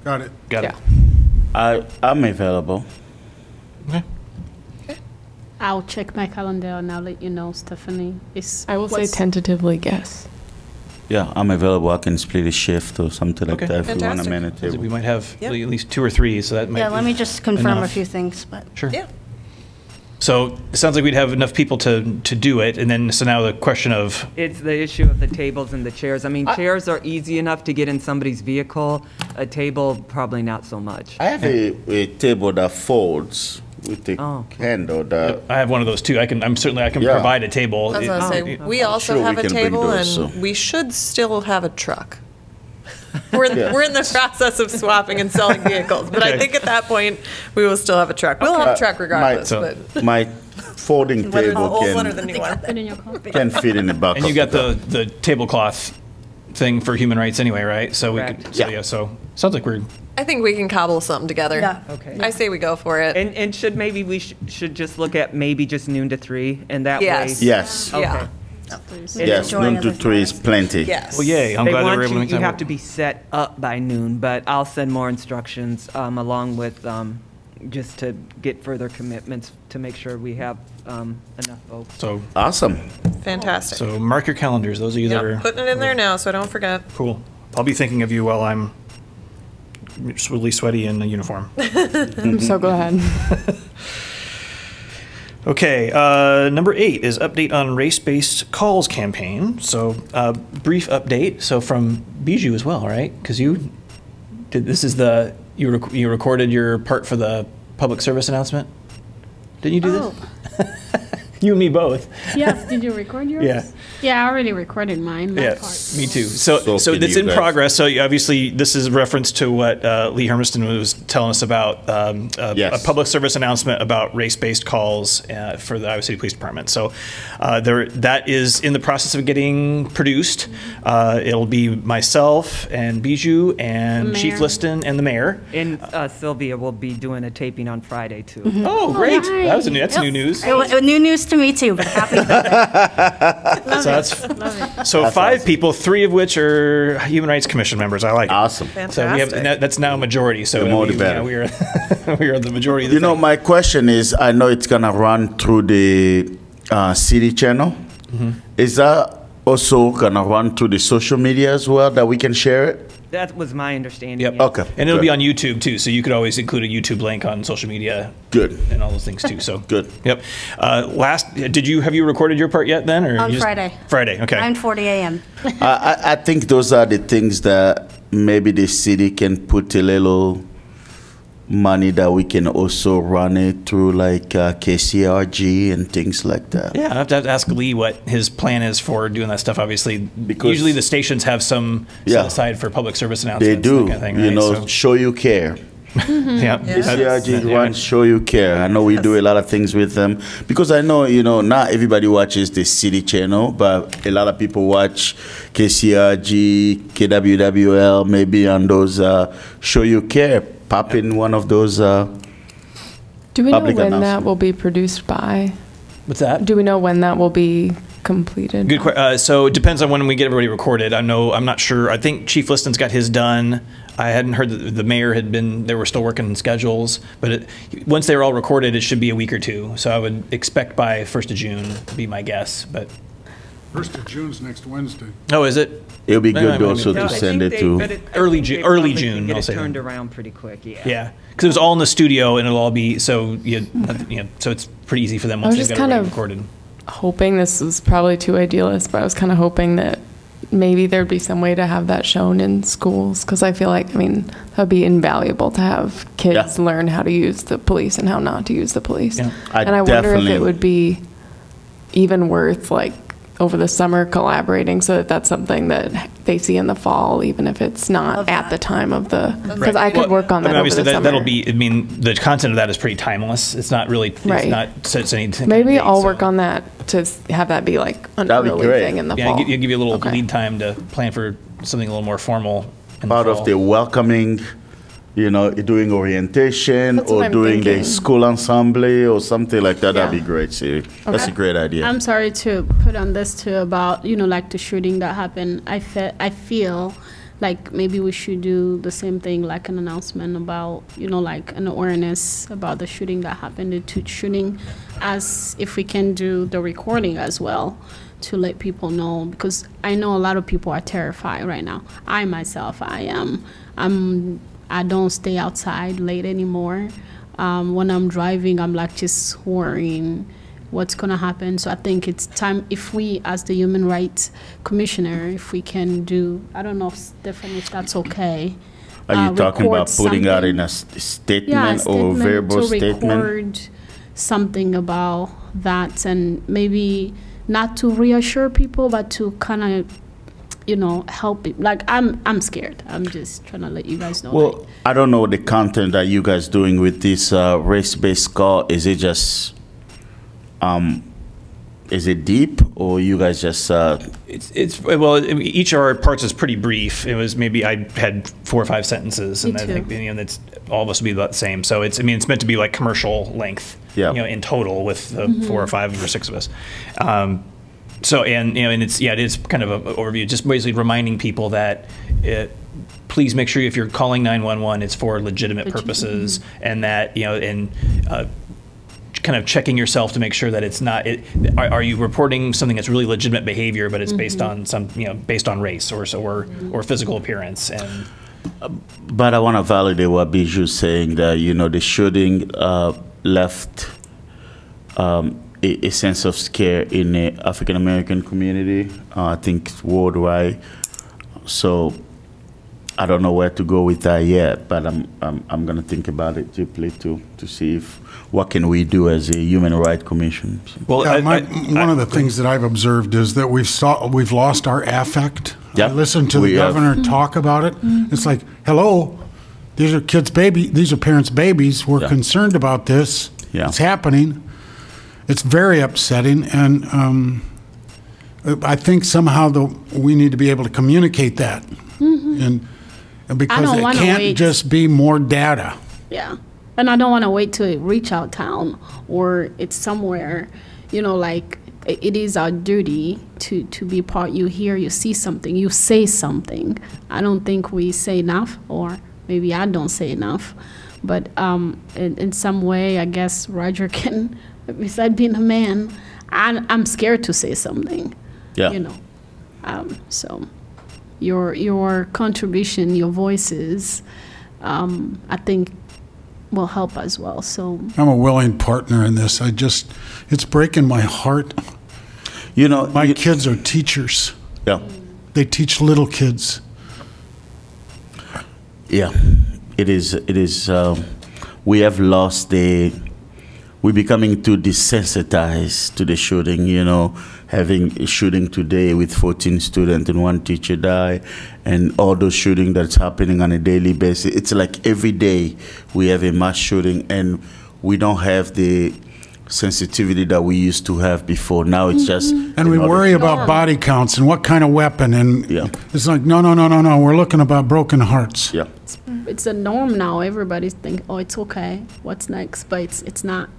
Got it. Got it. I'm available. Okay. I'll check my calendar and I'll let you know, Stephanie. I will say tentatively yes. Yeah, I'm available. I can split a shift or something like that if you want to man a table. We might have at least 2 or 3, so that might Yeah, be let me just confirm enough. a few things. But Sure. Yeah. So it sounds like we'd have enough people to do it, and then so now the question of It's the issue of the tables and the chairs. I mean, chairs are easy enough to get in somebody's vehicle. A table, probably not so much. I have a table that folds with the handle. I have one of those too. I can provide a table. I was gonna say, we also have a table, and we should still have a truck. We're in the process of swapping and selling vehicles, but I think at that point we will still have a truck. We'll have a truck regardless. My folding table can fit in the back. And you got the tablecloth thing for human rights anyway, right? So so sounds like we're. I think we can cobble something together. Yeah. Okay. I say we go for it. And should maybe we should just look at maybe just noon to 3, and that way. Yes. Okay. Yeah. Yes, noon to 3 is plenty. Yes. Well, yay! I'm glad they were able to make that You have work. to be set up by noon, but I'll send more instructions along with just to get further commitments to make sure we have enough folks. So awesome. Fantastic. So mark your calendars. Those of you that are putting it in there now, so I don't forget. Cool. I'll be thinking of you while I'm really sweaty in a uniform. So go ahead. Okay, number 8 is update on race-based calls campaign. So brief update. So from Bijou as well, right? Because you did. This is you recorded your part for the public service announcement. Didn't you do this? You and me both. Yes. Did you record yours? Yeah. Yeah, I already recorded mine. Yeah, me too. So it's in progress. So obviously, this is a reference to what Lee Hermiston was telling us about a public service announcement about race-based calls for the Iowa City Police Department. So that is in the process of getting produced. It'll be myself and Bijou and Chief Liston and the mayor. And Sylvia will be doing a taping on Friday too. Mm-hmm. Oh, great! That's new news. It was new news to me too, but happy. So 5 people, 3 of which are Human Rights Commission members. I like it. Awesome. So we have that's now a majority. So the more the better. We are we are the majority. Of the you know, my question is, I know it's gonna run through the city channel. Mm-hmm. Is that also gonna run through the social media as well, that we can share it? That was my understanding. Yep. Yes. Okay. And it'll be on YouTube too, so you could always include a YouTube link on social media. Good. And all those things too. So good. Yep. Have you recorded your part yet then, or On Friday. Friday. Okay. 9:40 a.m. I think those are the things that maybe the city can put a little money that we can also run it through, like KCRG and things like that. Yeah, I have to ask Lee what his plan is for doing that stuff. Obviously, because usually the stations have some set aside for public service announcements. They do. That kind of thing, right? You know, show you care. Yeah. KCRG runs Show You Care. I know we do a lot of things with them because I know, not everybody watches the city channel, but a lot of people watch KCRG, KWWL, maybe on those Show You Care. Pop in one of those. Do we know when that will be produced by? What's that? Do we know when that will be completed? Good question. So it depends on when we get everybody recorded. I'm not sure. I think Chief Liston's got his done. I hadn't heard that the mayor they were still working on schedules, but once they were all recorded, it should be a week or 2. So I would expect by 1st of June, be my guess. But 1st of June's next Wednesday. Oh, is it? It'll be good also to send it to early June. Get I'll it say turned around pretty quick. Yeah. Yeah, because it was all in the studio, and it'll all be so so it's pretty easy for them once they've got it recorded. Hoping, this is probably too idealist, but I was kind of hoping that maybe there'd be some way to have that shown in schools, because I feel like, that would be invaluable to have kids learn how to use the police and how not to use the police. Yeah. And I wonder if it would be even worth, over the summer collaborating so that that's something that they see in the fall, even if it's not at the time of the, because I could work on that over the summer. That'll be, the content of that is pretty timeless. It's not really, it's not set anything. Maybe I'll work on that to have that be an early thing in the fall. Yeah, give you a little lead time to plan for something a little more formal. Part of the welcoming, doing orientation or doing the school ensemble or something like that. That'd be great, Siri. That's a great idea. I'm sorry to put on this too about, the shooting that happened. I feel like maybe we should do the same thing, like an announcement about, an awareness about the shooting that happened, the shooting, as if we can do the recording as well, to let people know, because I know a lot of people are terrified right now. I myself, I don't stay outside late anymore. When I'm driving, I'm just worrying what's going to happen. So I think it's time, if we, as the Human Rights Commissioner, if we can do, I don't know, Stephanie, if that's okay. Are you talking about putting out in a statement or verbal statement? Record something about that, and maybe not to reassure people, but to kind of, you know, help it. Like, I'm scared. I'm just trying to let you guys know. Well, I don't know the content that you guys doing with this race-based score. Is it just, is it deep, or you guys just? It's well, each of our parts is pretty brief. It was maybe I had 4 or 5 sentences, and I think, you know, that's all of us will be about the same. So it's, I mean, it's meant to be like commercial length, you know, in total with 4 or 5 or 6 of us. So, and, you know, and it's, yeah, it is kind of an overview, just basically reminding people that please make sure if you're calling 911, it's for legitimate purposes, and that, you know, and kind of checking yourself to make sure that it's not, are you reporting something that's really legitimate behavior, but it's based on some, you know, based on race or physical appearance. And but I want to validate what Bijou's saying, that, you know, the shooting left a sense of scare in the African American community, I think worldwide. So I don't know where to go with that yet, but I'm going to think about it deeply to see if what can we do as a Human Rights Commission. Well, yeah, one of the things that I've observed is that we've lost our affect. Yep. I listened to the governor talk about it. It's like, hello, these are kids' these are parents' babies. We're concerned about this. Yeah. It's happening. It's very upsetting, and I think somehow we need to be able to communicate that, and because it can't just be more data. Yeah, and I don't want to wait till it reach our town or it's somewhere, you know, like it is our duty to be part. You hear, you see something, you say something. I don't think we say enough, or maybe I don't say enough, but in some way, I guess Roger can. Besides being a man, I'm scared to say something. Yeah. You know, so your contribution, your voices, I think will help as well. So I'm a willing partner in this. It's breaking my heart. You know, my kids are teachers. Yeah. They teach little kids. Yeah, it is. We have lost we're becoming too desensitized to the shooting, you know, having a shooting today with 14 students and 1 teacher die, and all those shootings that's happening on a daily basis. It's like every day we have a mass shooting, and we don't have the sensitivity that we used to have before. Now it's just... And we worry about body counts and what kind of weapon, and it's like, no, we're looking about broken hearts. Yeah. It's a norm now. Everybody's thinking, oh, it's okay, what's next? But it's not.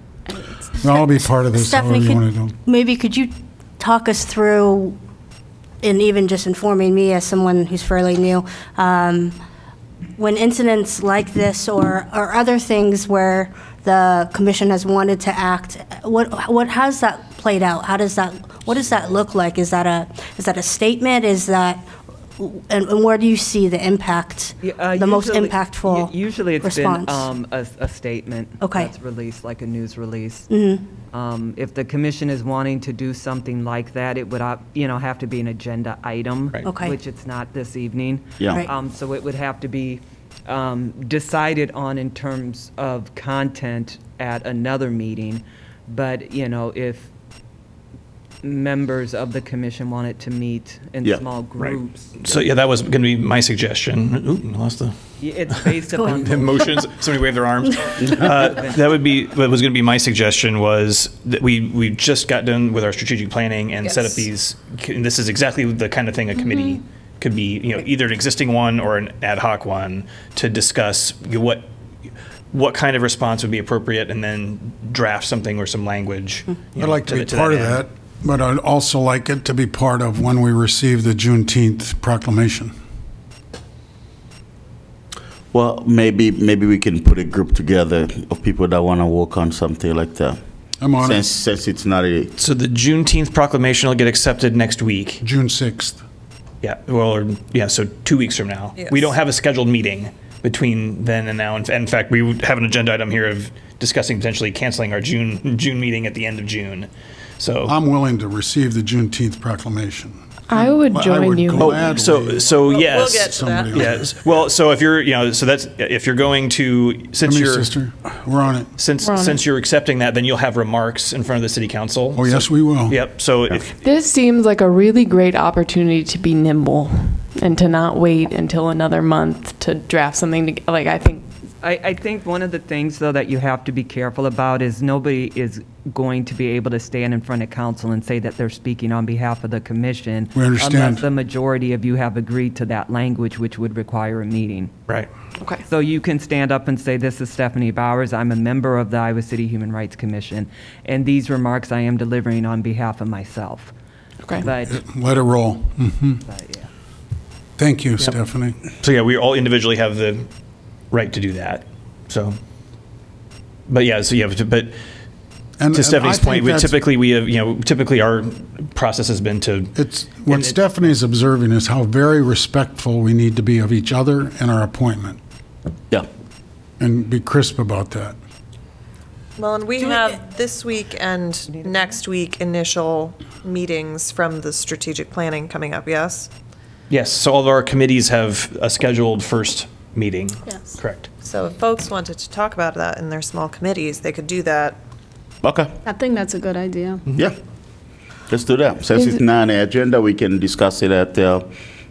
Well, I'll be part of this. Stephanie, maybe could you talk us through, and even just informing me as someone who's fairly new, when incidents like this or other things where the commission has wanted to act, what has that played out? What does that look like? Is that a statement? Is that, and where do you see the impact, the most impactful usually it's response? Been a statement that's released, like a news release. If the commission is wanting to do something like that, it would have to be an agenda item, which it's not this evening. Yeah. So it would have to be decided on in terms of content at another meeting. But, you know, if members of the commission wanted to meet in small groups. Right. So, yeah, that was going to be my suggestion. Ooh, lost the... It's based upon... emotions. Somebody waved their arms. That would be... What was going to be my suggestion was that we just got done with our strategic planning and set up these... And this is exactly the kind of thing a committee could be, you know, either an existing one or an ad hoc one, to discuss what kind of response would be appropriate, and then draft something or some language. I'd like to be part of that, but I'd also like it to be part of when we receive the Juneteenth proclamation. Well, maybe we can put a group together of people that want to work on something like that. I'm on it. Since it's not a... So the Juneteenth proclamation will get accepted next week. June 6th. Yeah, so 2 weeks from now. Yes. We don't have a scheduled meeting between then and now. In fact, we would have an agenda item here of discussing potentially canceling our June meeting at the end of June. So I'm willing to receive the Juneteenth proclamation. I would join you. So yes. We'll get to that. Yes. Well, so if you're, so that's if you're going to sister, we're on it. Since you're accepting that, then you'll have remarks in front of the city council. Oh yes, we will. Yep. So This seems like a really great opportunity to be nimble and to not wait until another month to draft something. I think one of the things, though, that you have to be careful about is nobody is going to be able to stand in front of council and say that they're speaking on behalf of the commission. We understand. Unless the majority of you have agreed to that language, which would require a meeting. Right. Okay. So you can stand up and say, this is Stephanie Bowers. I'm a member of the Iowa City Human Rights Commission. And these remarks I am delivering on behalf of myself. Okay. But, let it roll. Mm-hmm. But, yeah. Thank you, Stephanie. So yeah, we all individually have the right to do that. So, but yeah, so yeah, but to Stephanie's point, typically our process has been to. What Stephanie's observing is how very respectful we need to be of each other and our appointment. Yeah. And be crisp about that. Well, and we have this week and next week initial meetings from the strategic planning coming up, yes? Yes, so all of our committees have a scheduled first meeting. Yes. Correct. So if folks wanted to talk about that in their small committees, they could do that. Okay. I think that's a good idea. Yeah. Let's do that. Since it's not on the agenda, we can discuss it at the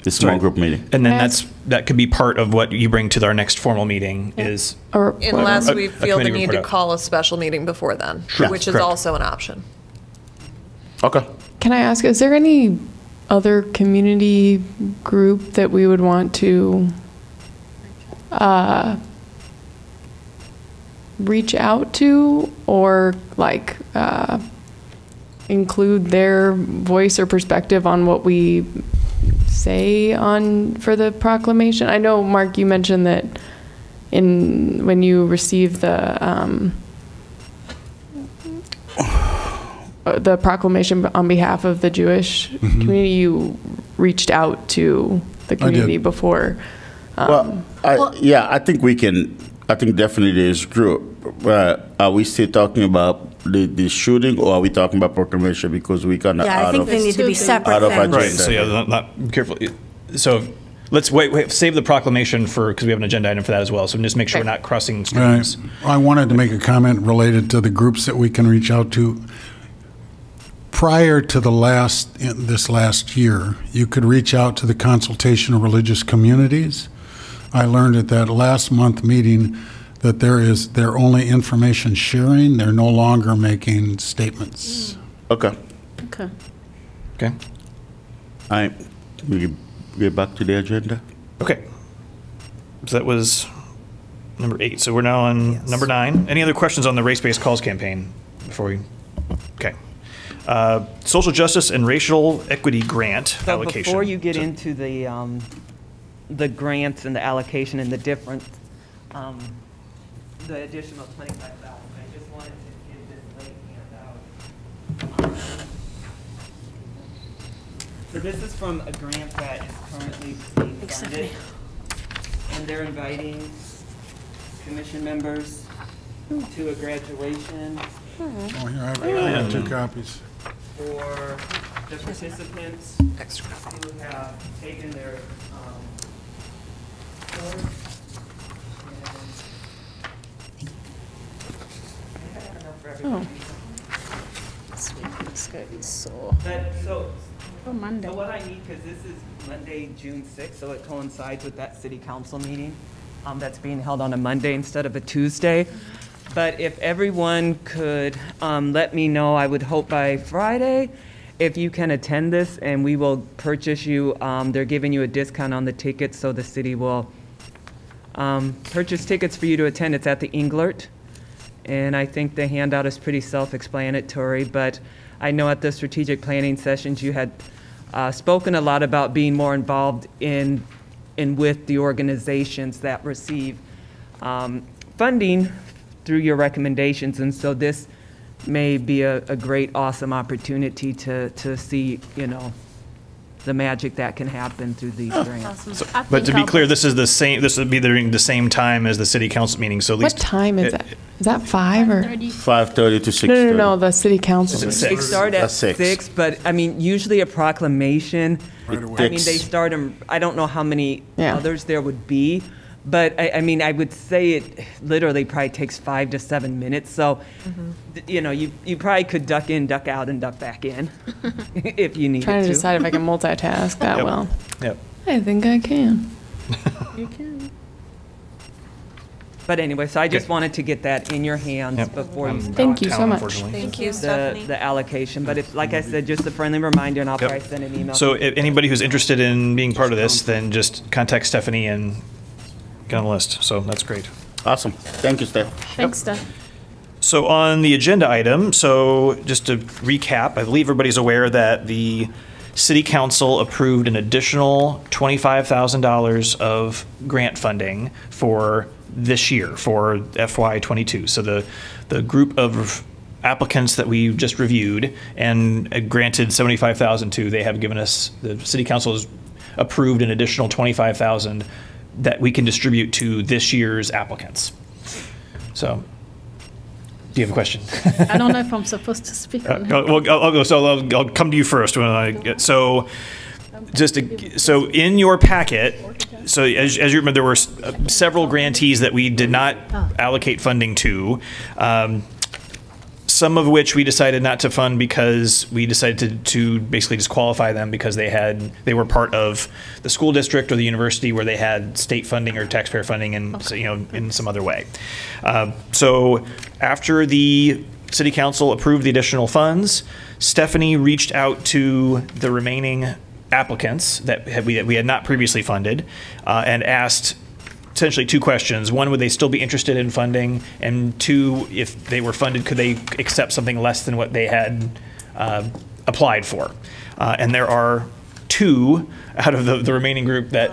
small group meeting. And then that could be part of what you bring to our next formal meeting is. Unless we feel the committee need to report out. call a special meeting before then, Sure. which is Correct. also an option. Okay. Can I ask, is there any other community group that we would want to reach out to or include their voice or perspective on what we say for the proclamation? I know, Mark, you mentioned that when you received the proclamation on behalf of the Jewish community, you reached out to the community before. I think we can. I think definitely there's group. Are we still talking about the shooting, or are we talking about proclamation? Because we kind of I think they need to be separate things. Right. So yeah, not careful. So let's wait. Save the proclamation because we have an agenda item for that as well. So just make sure we're not crossing streams. Right. I wanted to make a comment related to the groups that we can reach out to. Prior to this last year, you could reach out to the Consultation of Religious Communities. I learned at that last month meeting that they're only information sharing. They're no longer making statements. Okay. Okay. Okay. All right. We get back to the agenda. Okay. So that was number 8. So we're now on number 9. Any other questions on the race-based calls campaign before we? Okay. Social justice and racial equity grant allocation. Before you get into the grants and the allocation and the difference, the additional $25,000, I just wanted to give this late handout. So this is from a grant that is currently being funded, and they're inviting commission members to a graduation. Oh, here, I have 2 copies. For the participants who have taken their course. Oh. This week is going to be so. Monday. So what I need, because this is Monday, June 6th, so it coincides with that city council meeting that's being held on a Monday instead of a Tuesday. But if everyone could let me know, I would hope by Friday, if you can attend this, and we will purchase you, they're giving you a discount on the tickets, so the city will purchase tickets for you to attend. It's at the Englert, and I think the handout is pretty self-explanatory, but I know at the strategic planning sessions you had spoken a lot about being more involved in with the organizations that receive funding through your recommendations, and so this may be a great, awesome opportunity to see, the magic that can happen through these grants. So, but to be clear, this would be during the same time as the city council meeting. So at least what time is it? Is that 5 or? 5:30 to 6:30. No, the city council. They start at 6, but I mean, usually a proclamation, I mean, they start them, I don't know how many others there would be, but I mean, I would say it literally probably takes 5 to 7 minutes. So, you know, you probably could duck in, duck out, and duck back in if you need to. Trying to decide if I can multitask that well. I think I can. You can. But anyway, so I just wanted to get that in your hands before you start. Thank you so much. Thank you, Stephanie. The allocation. But if, like I said, just a friendly reminder, and I'll probably send an email. So if anybody who's interested in being part of this, then just contact Stephanie and get on the list. So that's great. Awesome. Thank you, Steph. Thanks, Steph. So on the agenda item, so just to recap, I believe everybody's aware that the City Council approved an additional $25,000 of grant funding for this year, for FY22. So the group of applicants that we just reviewed and granted $75,000 to, they have given us, the City Council has approved an additional $25,000 that we can distribute to this year's applicants. So, do you have a question? I don't know if I'm supposed to speak on it. Well, I'll go. So I'll come to you first. When I get, so in your packet. So as you remember, there were several grantees that we did not allocate funding to. Some of which we decided not to fund because we decided to basically disqualify them because they were part of the school district or the university where they had state funding or taxpayer funding and in some other way. So after the City Council approved the additional funds, Stephanie reached out to the remaining applicants that we had not previously funded and asked essentially two questions. One, would they still be interested in funding? And two, if they were funded, could they accept something less than what they had applied for? And there are two out of the remaining group that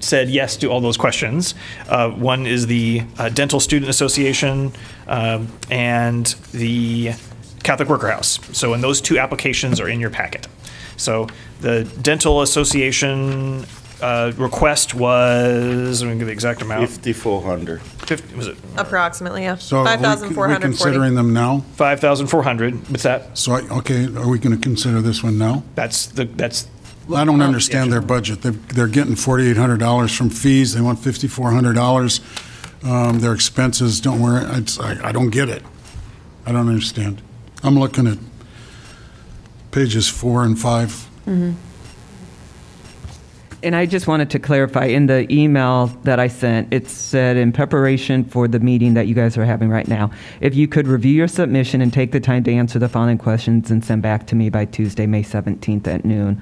said yes to all those questions. One is the Dental Student Association and the Catholic Worker House. So, and those two applications are in your packet. So the Dental Association request was, I'm going to give the exact amount. 5,400. Was it? Approximately, yeah. So are we 5,440. considering them now? 5,400. What's that? So, okay, are we going to consider this one now? That's. I don't understand their budget. They're getting $4,800 from fees. They want $5,400. Their expenses don't I don't get it. I don't understand. I'm looking at pages 4 and 5. Mm-hmm. And I just wanted to clarify, in the email that I sent, it said in preparation for the meeting that you guys are having right now, if you could review your submission and take the time to answer the following questions and send back to me by Tuesday, May 17th at noon.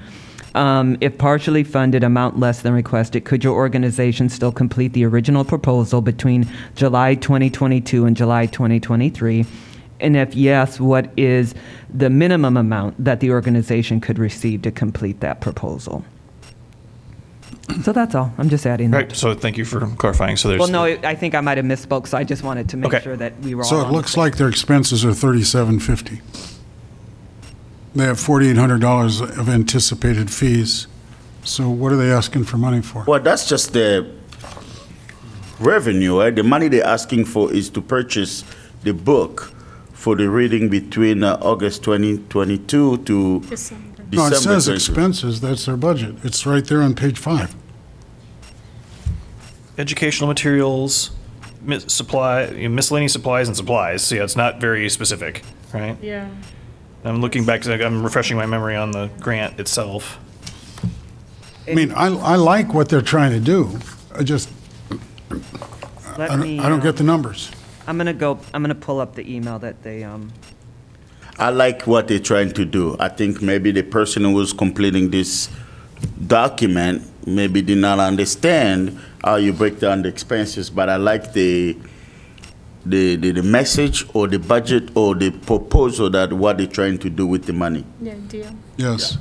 If partially funded, amount less than requested, could your organization still complete the original proposal between July 2022 and July 2023? And if yes, what is the minimum amount that the organization could receive to complete that proposal? So that's all. I'm just adding that. Right. So thank you for clarifying. So there's. Well, no, I think I might have misspoke, so I just wanted to make sure that we were all. So it looks like their expenses are $3,750. They have $4,800 of anticipated fees. So what are they asking for money for? Well, that's just the revenue, right? The money they're asking for is to purchase the book for the reading between August 2022 to December. No, it says expenses. That's their budget. It's right there on page 5. Educational materials, miscellaneous supplies and supplies. So yeah, it's not very specific, right? Yeah. I'm looking back, I'm refreshing my memory on the grant itself. I mean, I like what they're trying to do. I just, I don't get the numbers. I'm gonna pull up the email that they, I like what they're trying to do. I think maybe the person who was completing this document maybe did not understand how you break down the expenses, but I like the message or the budget or the proposal that what they're trying to do with the money. Yeah, deal. Yes. Yeah.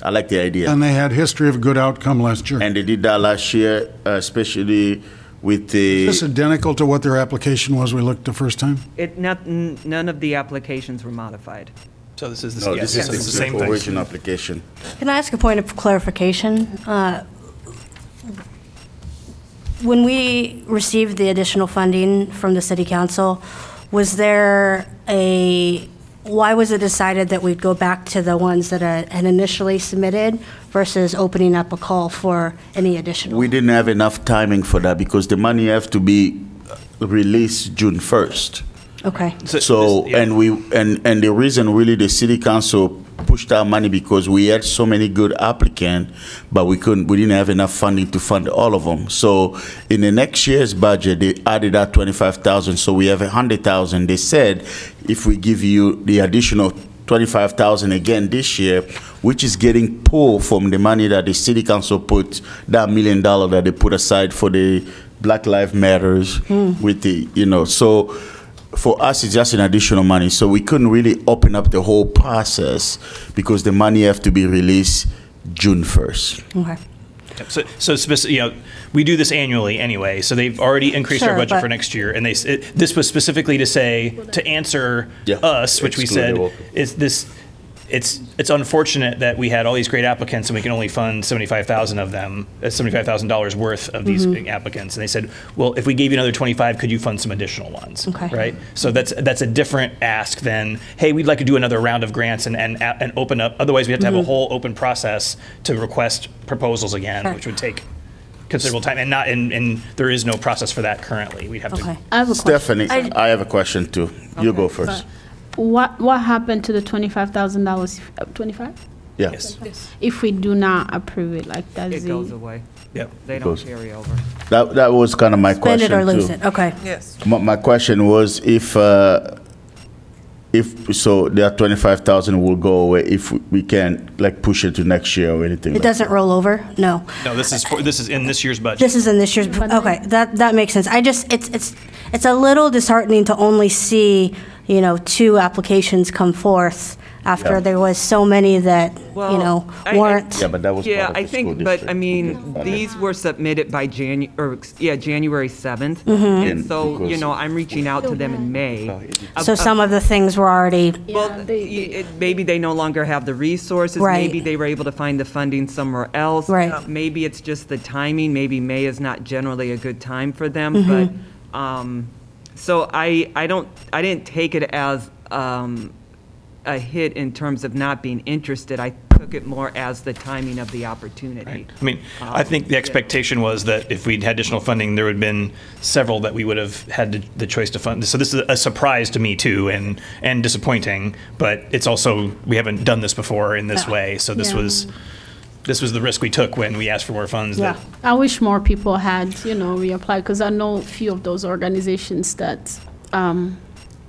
I like the idea. And they had history of good outcome last year. And they did that last year, especially with the... Is this identical to what their application was we looked the first time? None of the applications were modified. So this is the same original application. Can I ask a point of clarification? when we received the additional funding from the city council, was there why was it decided that we'd go back to the ones that had initially submitted versus opening up a call for any additional? We didn't have enough timing for that because the money have to be released June 1st. Okay. So yeah. and the reason really the city council pushed our money because we had so many good applicants, but we didn't have enough funding to fund all of them. So in the next year's budget, they added that 25,000. So we have 100,000. They said if we give you the additional 25,000 again this year, which is getting pulled from the money that the city council put, that $1 million that they put aside for the Black Lives Matters with the, so for us, it's just an additional money. So we couldn't really open up the whole process because the money have to be released June 1st. Okay. So we do this annually anyway. So they've already increased our budget for next year, and this was specifically to answer us, which we said is this. It's unfortunate that we had all these great applicants and we can only fund 75,000 of them, $75,000 worth of these applicants. And they said, well, if we gave you another 25, could you fund some additional ones? Okay. Right. So that's a different ask than, hey, we'd like to do another round of grants and open up. Otherwise, we have to have a whole open process to request proposals again, which would take considerable time, and there is no process for that currently. We have to. I have a Stephanie, I have a question too. You go first. What happened to the $25,000? 25? Yes. If we do not approve it, like that, it goes away. Yep. They don't carry over. That was kind of my question too. Spend it or lose it. Okay. Yes. My question was if so, that 25,000 will go away if we can push it to next year or anything. It doesn't roll over. No. No, this is in this year's budget. This is in this year's. Okay, that makes sense. It's a little disheartening to only see 2 applications come forth after there was so many that weren't. Yeah, but that was part of I the think, school but district. I mean, these were submitted by January 7th, and so I'm reaching out to them in May. So some of the things were already. Well, maybe they no longer have the resources. Right. Maybe they were able to find the funding somewhere else. Right. Maybe it's just the timing. Maybe May is not generally a good time for them. But so I didn't take it as a hit in terms of not being interested. I took it more as the timing of the opportunity. Right. I mean, I think the expectation was that if we'd had additional funding, there would have been several that we would have had the choice to fund. So this is a surprise to me too, and disappointing. But it's also, we haven't done this before in this way. So this was the risk we took when we asked for more funds. Yeah, I wish more people had reapplied, because I know a few of those organizations that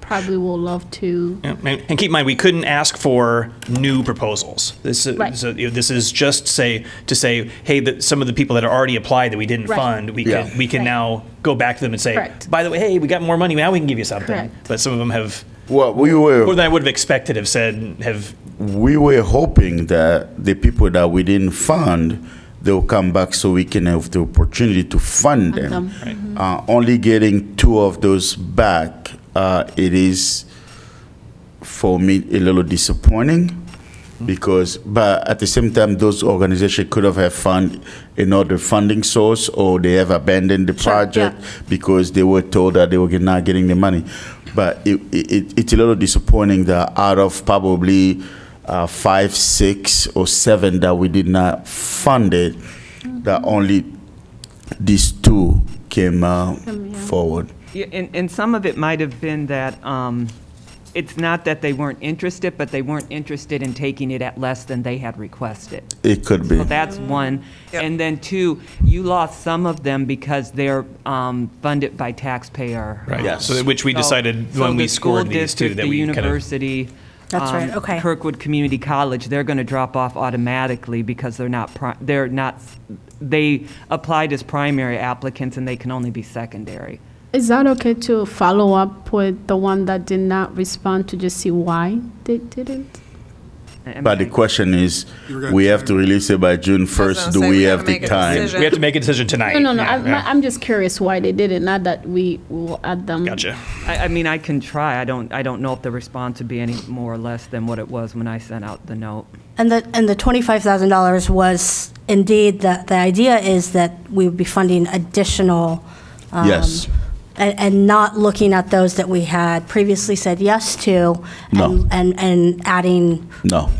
probably will love to. Yeah, and keep in mind, we couldn't ask for new proposals. This is just to say, hey, some of the people that are already applied that we didn't fund, we can now go back to them and say, by the way, hey, we got more money, now we can give you something. But some of them have, well, we were more than I would have expected, have said, we were hoping that the people that we didn't fund, they'll come back so we can have the opportunity to fund them. Only getting 2 of those back, it is, for me, a little disappointing because, but at the same time, those organizations could have found another funding source, or they have abandoned the project because they were told that they were not getting the money. But it's a little disappointing that out of probably 5, 6, or 7 that we did not fund it, that only these 2 came forward. Yeah, and some of it might have been that it's not that they weren't interested, but they weren't interested in taking it at less than they had requested. It could be. So that's one. And then 2, you lost some of them because they're funded by taxpayer. Right. Yeah. So which we decided when we scored these 2 that we kind of. The university. That's right. Okay. Kirkwood Community College, they're going to drop off automatically because they applied as primary applicants and they can only be secondary. Is that okay to follow up with the one that did not respond to just see why they didn't? But the question is, we have to release it by June 1st. Do we have the time? We have to make a decision tonight. No. I'm just curious why they did it. Not that we will add them. Gotcha. I mean, I can try. I don't know if the response would be any more or less than what it was when I sent out the note. And the $25,000 was indeed, the idea is that we would be funding additional. Yes. And not looking at those that we had previously said yes to, and adding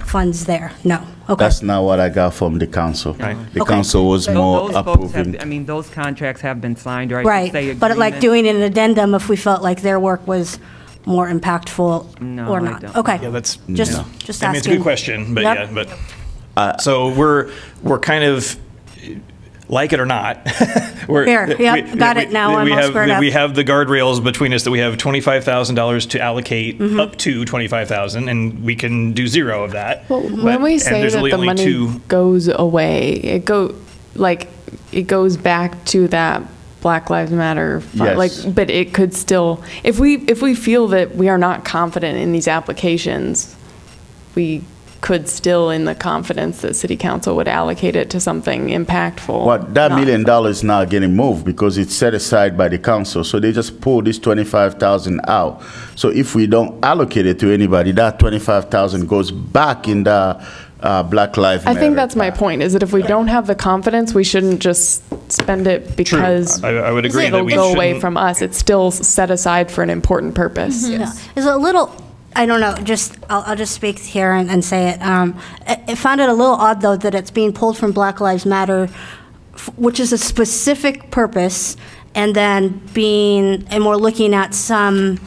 funds there. No. Okay. That's not what I got from the council. Right. The council was more those folks approving. I mean, those contracts have been signed, or I Right. should say But like agreement. doing an addendum if we felt like their work was more impactful or I not. don't. Okay. Yeah, that's just I asking. mean, it's a good question, but Yep. yeah, but so we're kind of. Like it or not, Here, yep, got it now. I'm all squared up. We have the guardrails between us that we have $25,000 to allocate up to $25,000, and we can do zero of that. Well, when we say that the money goes away, it goes back to that Black Lives Matter fund. Yes. But it could still, if we feel that we are not confident in these applications, we could still, in the confidence that City Council would allocate it to something impactful. Well, that $1 million is not getting moved because it's set aside by the council. So they just pull this $25,000 out. So if we don't allocate it to anybody, that $25,000 goes back in the Black Lives Matter. I think that's my point, is that if we don't have the confidence, we shouldn't just spend it because True. I would agree it'll that we go away shouldn't. from us. It's still set aside for an important purpose. Yeah. It's a little, I don't know, I'll just speak here and say it. I found it a little odd, though, that it's being pulled from Black Lives Matter, which is a specific purpose, and then we're looking at some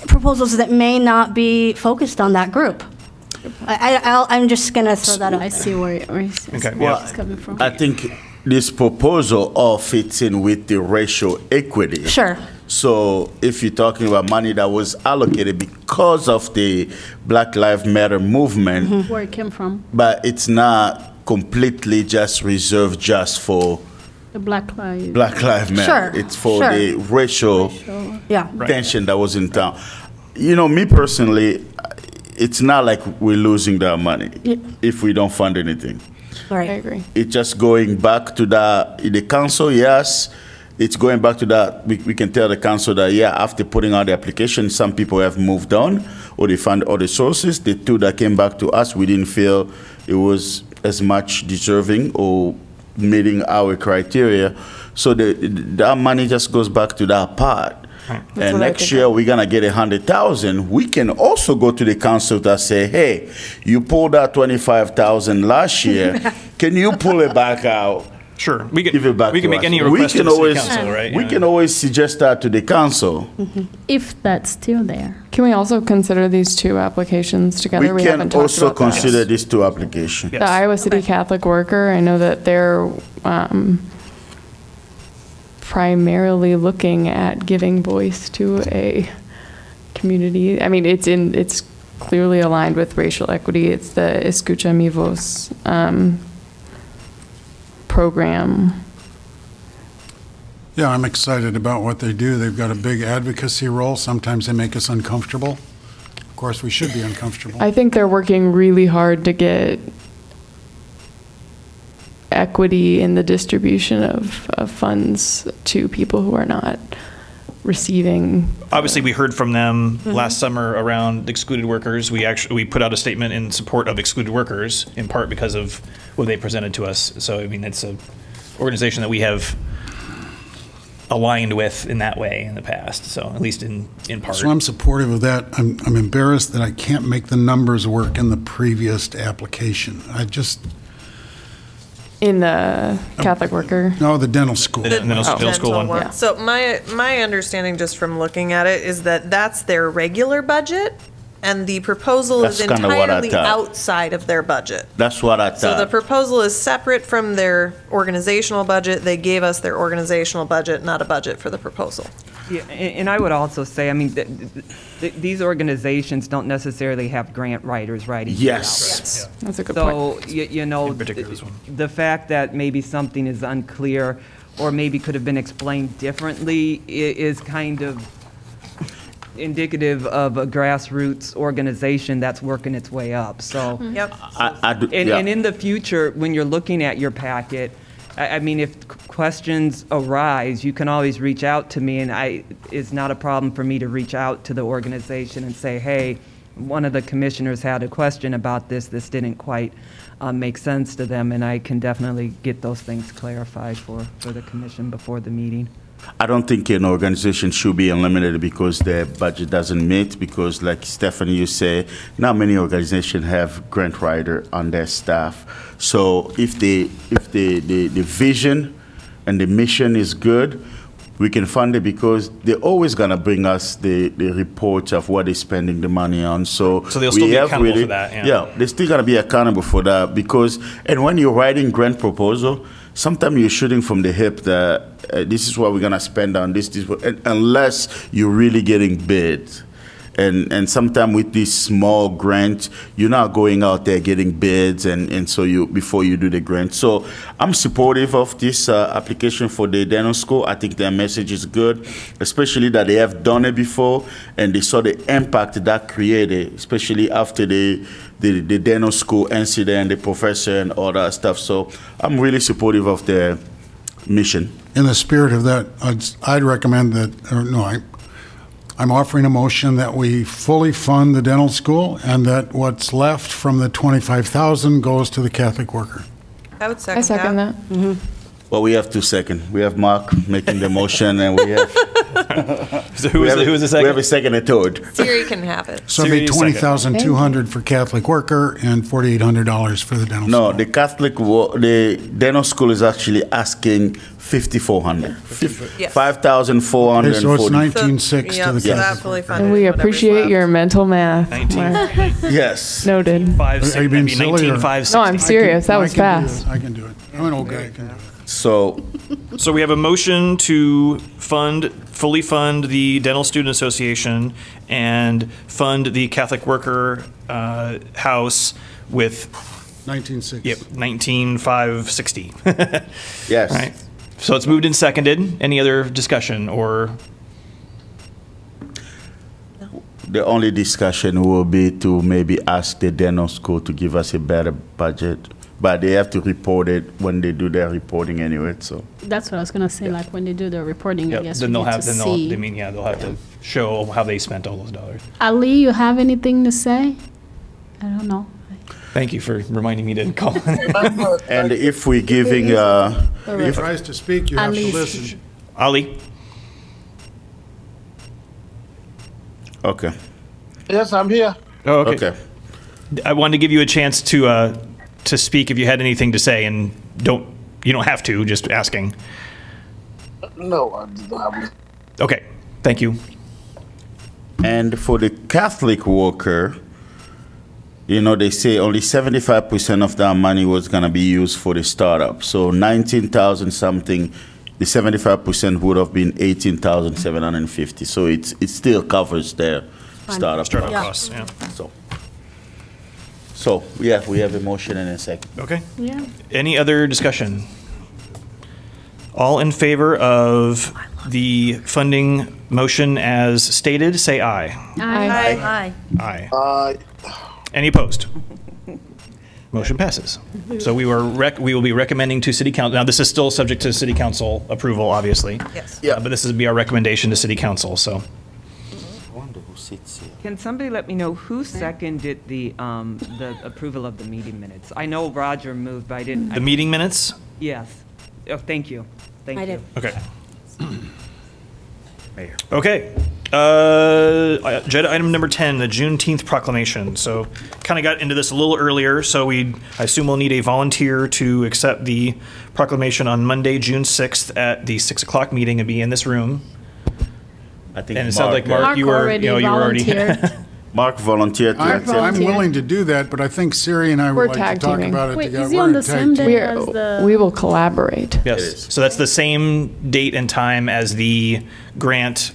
proposals that may not be focused on that group. I'm just going to throw that out. I see where it's coming from. I think this proposal all fits in with the racial equity. Sure. So if you're talking about money that was allocated because of the Black Lives Matter movement, Where it came from. but it's not completely just reserved just for The Black Lives. Black Lives Matter. Sure, It's for sure. the racial Yeah. tension that was in town. You know, me personally, it's not like we're losing that money if we don't fund anything. Right. I agree. It's just going back to the council, yes. It's going back to that. We can tell the council that, after putting out the application, some people have moved on or they found other sources. The two that came back to us, we didn't feel it was as much deserving or meeting our criteria. So that money just goes back to that part. And next year we're gonna get 100,000. We can also go to the council to say, hey, you pulled out 25,000 last year. Can you pull it back out? Sure, we can Give it back we can to make us. any We request to can the city always- council, right? We can always suggest that to the council. If that's still there. Can we also consider these two applications together? We haven't can talked also about that. consider these two applications. The Iowa City Catholic Worker, I know that they're primarily looking at giving voice to a community. I mean, it's clearly aligned with racial equity. It's the Escucha Mi Voz program. Yeah, I'm excited about what they do. They've got a big advocacy role. Sometimes they make us uncomfortable. Of course, we should be uncomfortable. I think they're working really hard to get equity in the distribution of funds to people who are not receiving. Obviously, we heard from them last summer around excluded workers. We put out a statement in support of excluded workers, in part because of what they presented to us. So, I mean, it's an organization that we have aligned with in that way in the past. So, at least in part. So I'm supportive of that. I'm embarrassed that I can't make the numbers work in the previous application. In the Catholic Worker? No, the dental school. The dental school one. Work. Yeah. So my understanding, just from looking at it, is that that's their regular budget, and the proposal That's is kinda what I entirely thought. outside of their budget. That's what I So the thought. proposal is separate from their organizational budget. They gave us their organizational budget, not a budget for the proposal. Yeah, and I would also say, I mean, these organizations don't necessarily have grant writers writing. Yes. That's a good So, point. you know, In particular, this one. the fact that maybe something is unclear or maybe could have been explained differently is kind of indicative of a grassroots organization that's working its way up. So, Yep. and in the future, when you're looking at your packet, I mean, if questions arise, you can always reach out to me, and it's not a problem for me to reach out to the organization and say, hey, one of the commissioners had a question about this didn't quite make sense to them, and I can definitely get those things clarified for the commission before the meeting. I don't think an organization should be unlimited because their budget doesn't meet, because like Stephanie, you say, not many organizations have grant writer on their staff. So if the vision and the mission is good, we can fund it, because they're always going to bring us the reports of what they're spending the money on. So they'll still be accountable for that. Yeah, they're still going to be accountable for that, because, and when you're writing grant proposal, sometimes you're shooting from the hip that this is what we're going to spend on this, unless you're really getting bid. And sometimes with this small grant, you're not going out there getting bids, and so before you do the grant. So I'm supportive of this application for the dental school. I think their message is good, especially that they have done it before, and they saw the impact that created, especially after the dental school incident, the professor and all that stuff. So I'm really supportive of their mission. In the spirit of that, I'd recommend that, I'm offering a motion that we fully fund the dental school, and that what's left from the $25,000 goes to the Catholic worker. I would second, that. Mm-hmm. Well, we have 2 seconds. We have Mark making the motion, and we have. So who is the second? We have a second and third. Siri can have it. So it'd be $20,200 for Catholic worker and $4,800 for the dental school. No, the dental school is actually asking $5,400. Yes. $5,440. So it's 19,600 to the Catholic. And we appreciate your mental math. Yes. Noted. Are you being silly? No, I'm serious. That was fast. I can do it. I'm an old guy. I can do it. So we have a motion to fully fund the Dental Student Association and fund the Catholic Worker House with 1960. Yep, 19,560. Yes. Right. So it's moved and seconded. Any other discussion or? the only discussion will be to maybe ask the dental school to give us a better budget. But they have to report it when they do their reporting anyway. So that's what I was gonna say. Like when they do their reporting, I guess then they'll have. Then see. they'll have to show how they spent all those dollars. Ali, you have anything to say? I don't know. Thank you for reminding me to call. And if we're giving, if he tries to speak, you have to listen. Ali. Okay. Yes, I'm here. Oh, okay. I wanted to give you a chance to speak if you had anything to say, and you don't have to, just asking. No, I don't have. Okay, thank you. And for the Catholic worker, you know, they say only 75% of that money was going to be used for the startup. So 19,000 something, the 75% would have been 18,750. So it still covers their startup costs. Yeah. So yeah, we have a motion and a second. Okay. Yeah. Any other discussion? All in favor of the funding motion as stated, say aye. Aye. Aye. Aye. Any opposed? Motion passes. So we will be recommending to City Council. Now this is still subject to City Council approval, obviously. Yes. Yeah. But this will be our recommendation to City Council. So. Can somebody let me know who seconded the approval of the meeting minutes? I know Roger moved, but I didn't. The meeting minutes? Yes. Oh, thank you. Thank you. Okay. Okay. Agenda item number 10, the Juneteenth proclamation. So kind of got into this a little earlier, so I assume we'll need a volunteer to accept the proclamation on Monday, June 6th at the 6 o'clock meeting and be in this room. I think and it sounds like Mark, you were already Mark volunteered to accept. I'm willing to do that, but I think Siri and I would like to talk about it Wait, together. is he on the same day as the... We will collaborate. Yes. So that's the same date and time as the grant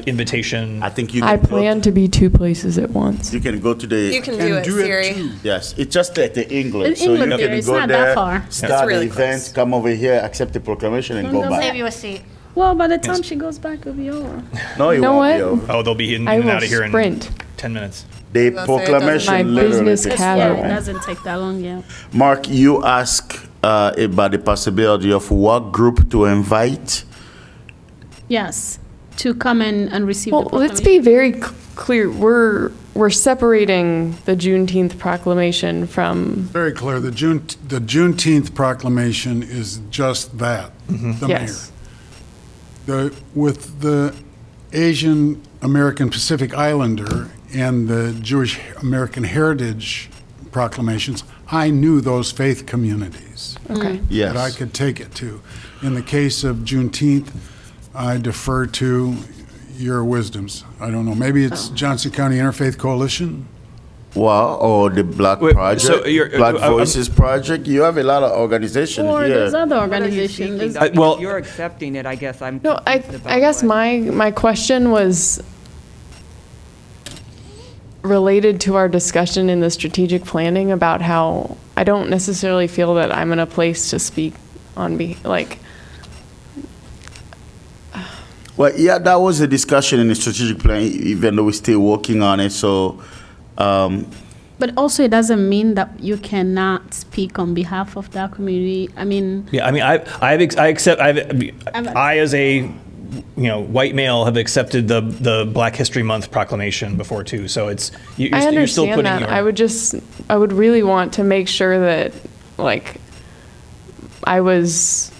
invitation. I think you. I plan to be two places at once. You can go to the. You can do it, Siri. Yes, it's just at the England. So you can go not there, that far. start really the event, close. come over here, accept the proclamation, and go back. Save you a seat. Well, by the time she goes back, it'll be over. No, You know won't be what? over. Oh, they'll be in I and will out of here sprint. in 10 minutes. The My proclamation literally business takes casual. Yeah, it doesn't take that long, yeah. Mark, you ask about the possibility of what group to invite. Yes, to come in and receive the Well, let's proclamation. be very clear, we're separating the Juneteenth proclamation from. Very clear. The Juneteenth proclamation is just that. The Yes. mayor. With the Asian American Pacific Islander and the Jewish American Heritage proclamations, I knew those faith communities. Okay. Yes. That I could take it to. In the case of Juneteenth, I defer to your wisdoms. I don't know. Maybe it's Johnson County Interfaith Coalition. Well, or the Black Project, so Black Voices Project. You have a lot of organizations Or here. there's other organizations. well, if you're accepting it, I guess I'm. No, I guess my question was related to our discussion in the strategic planning about how I don't necessarily feel that I'm in a place to speak on Well, yeah, that was a discussion in the strategic plan, even though we're still working on it. So, But also, it doesn't mean that you cannot speak on behalf of that community. I mean, yeah, I mean, I as a white male have accepted the Black History Month proclamation before too. So it's you're I understand still putting that. your, I would really want to make sure that I was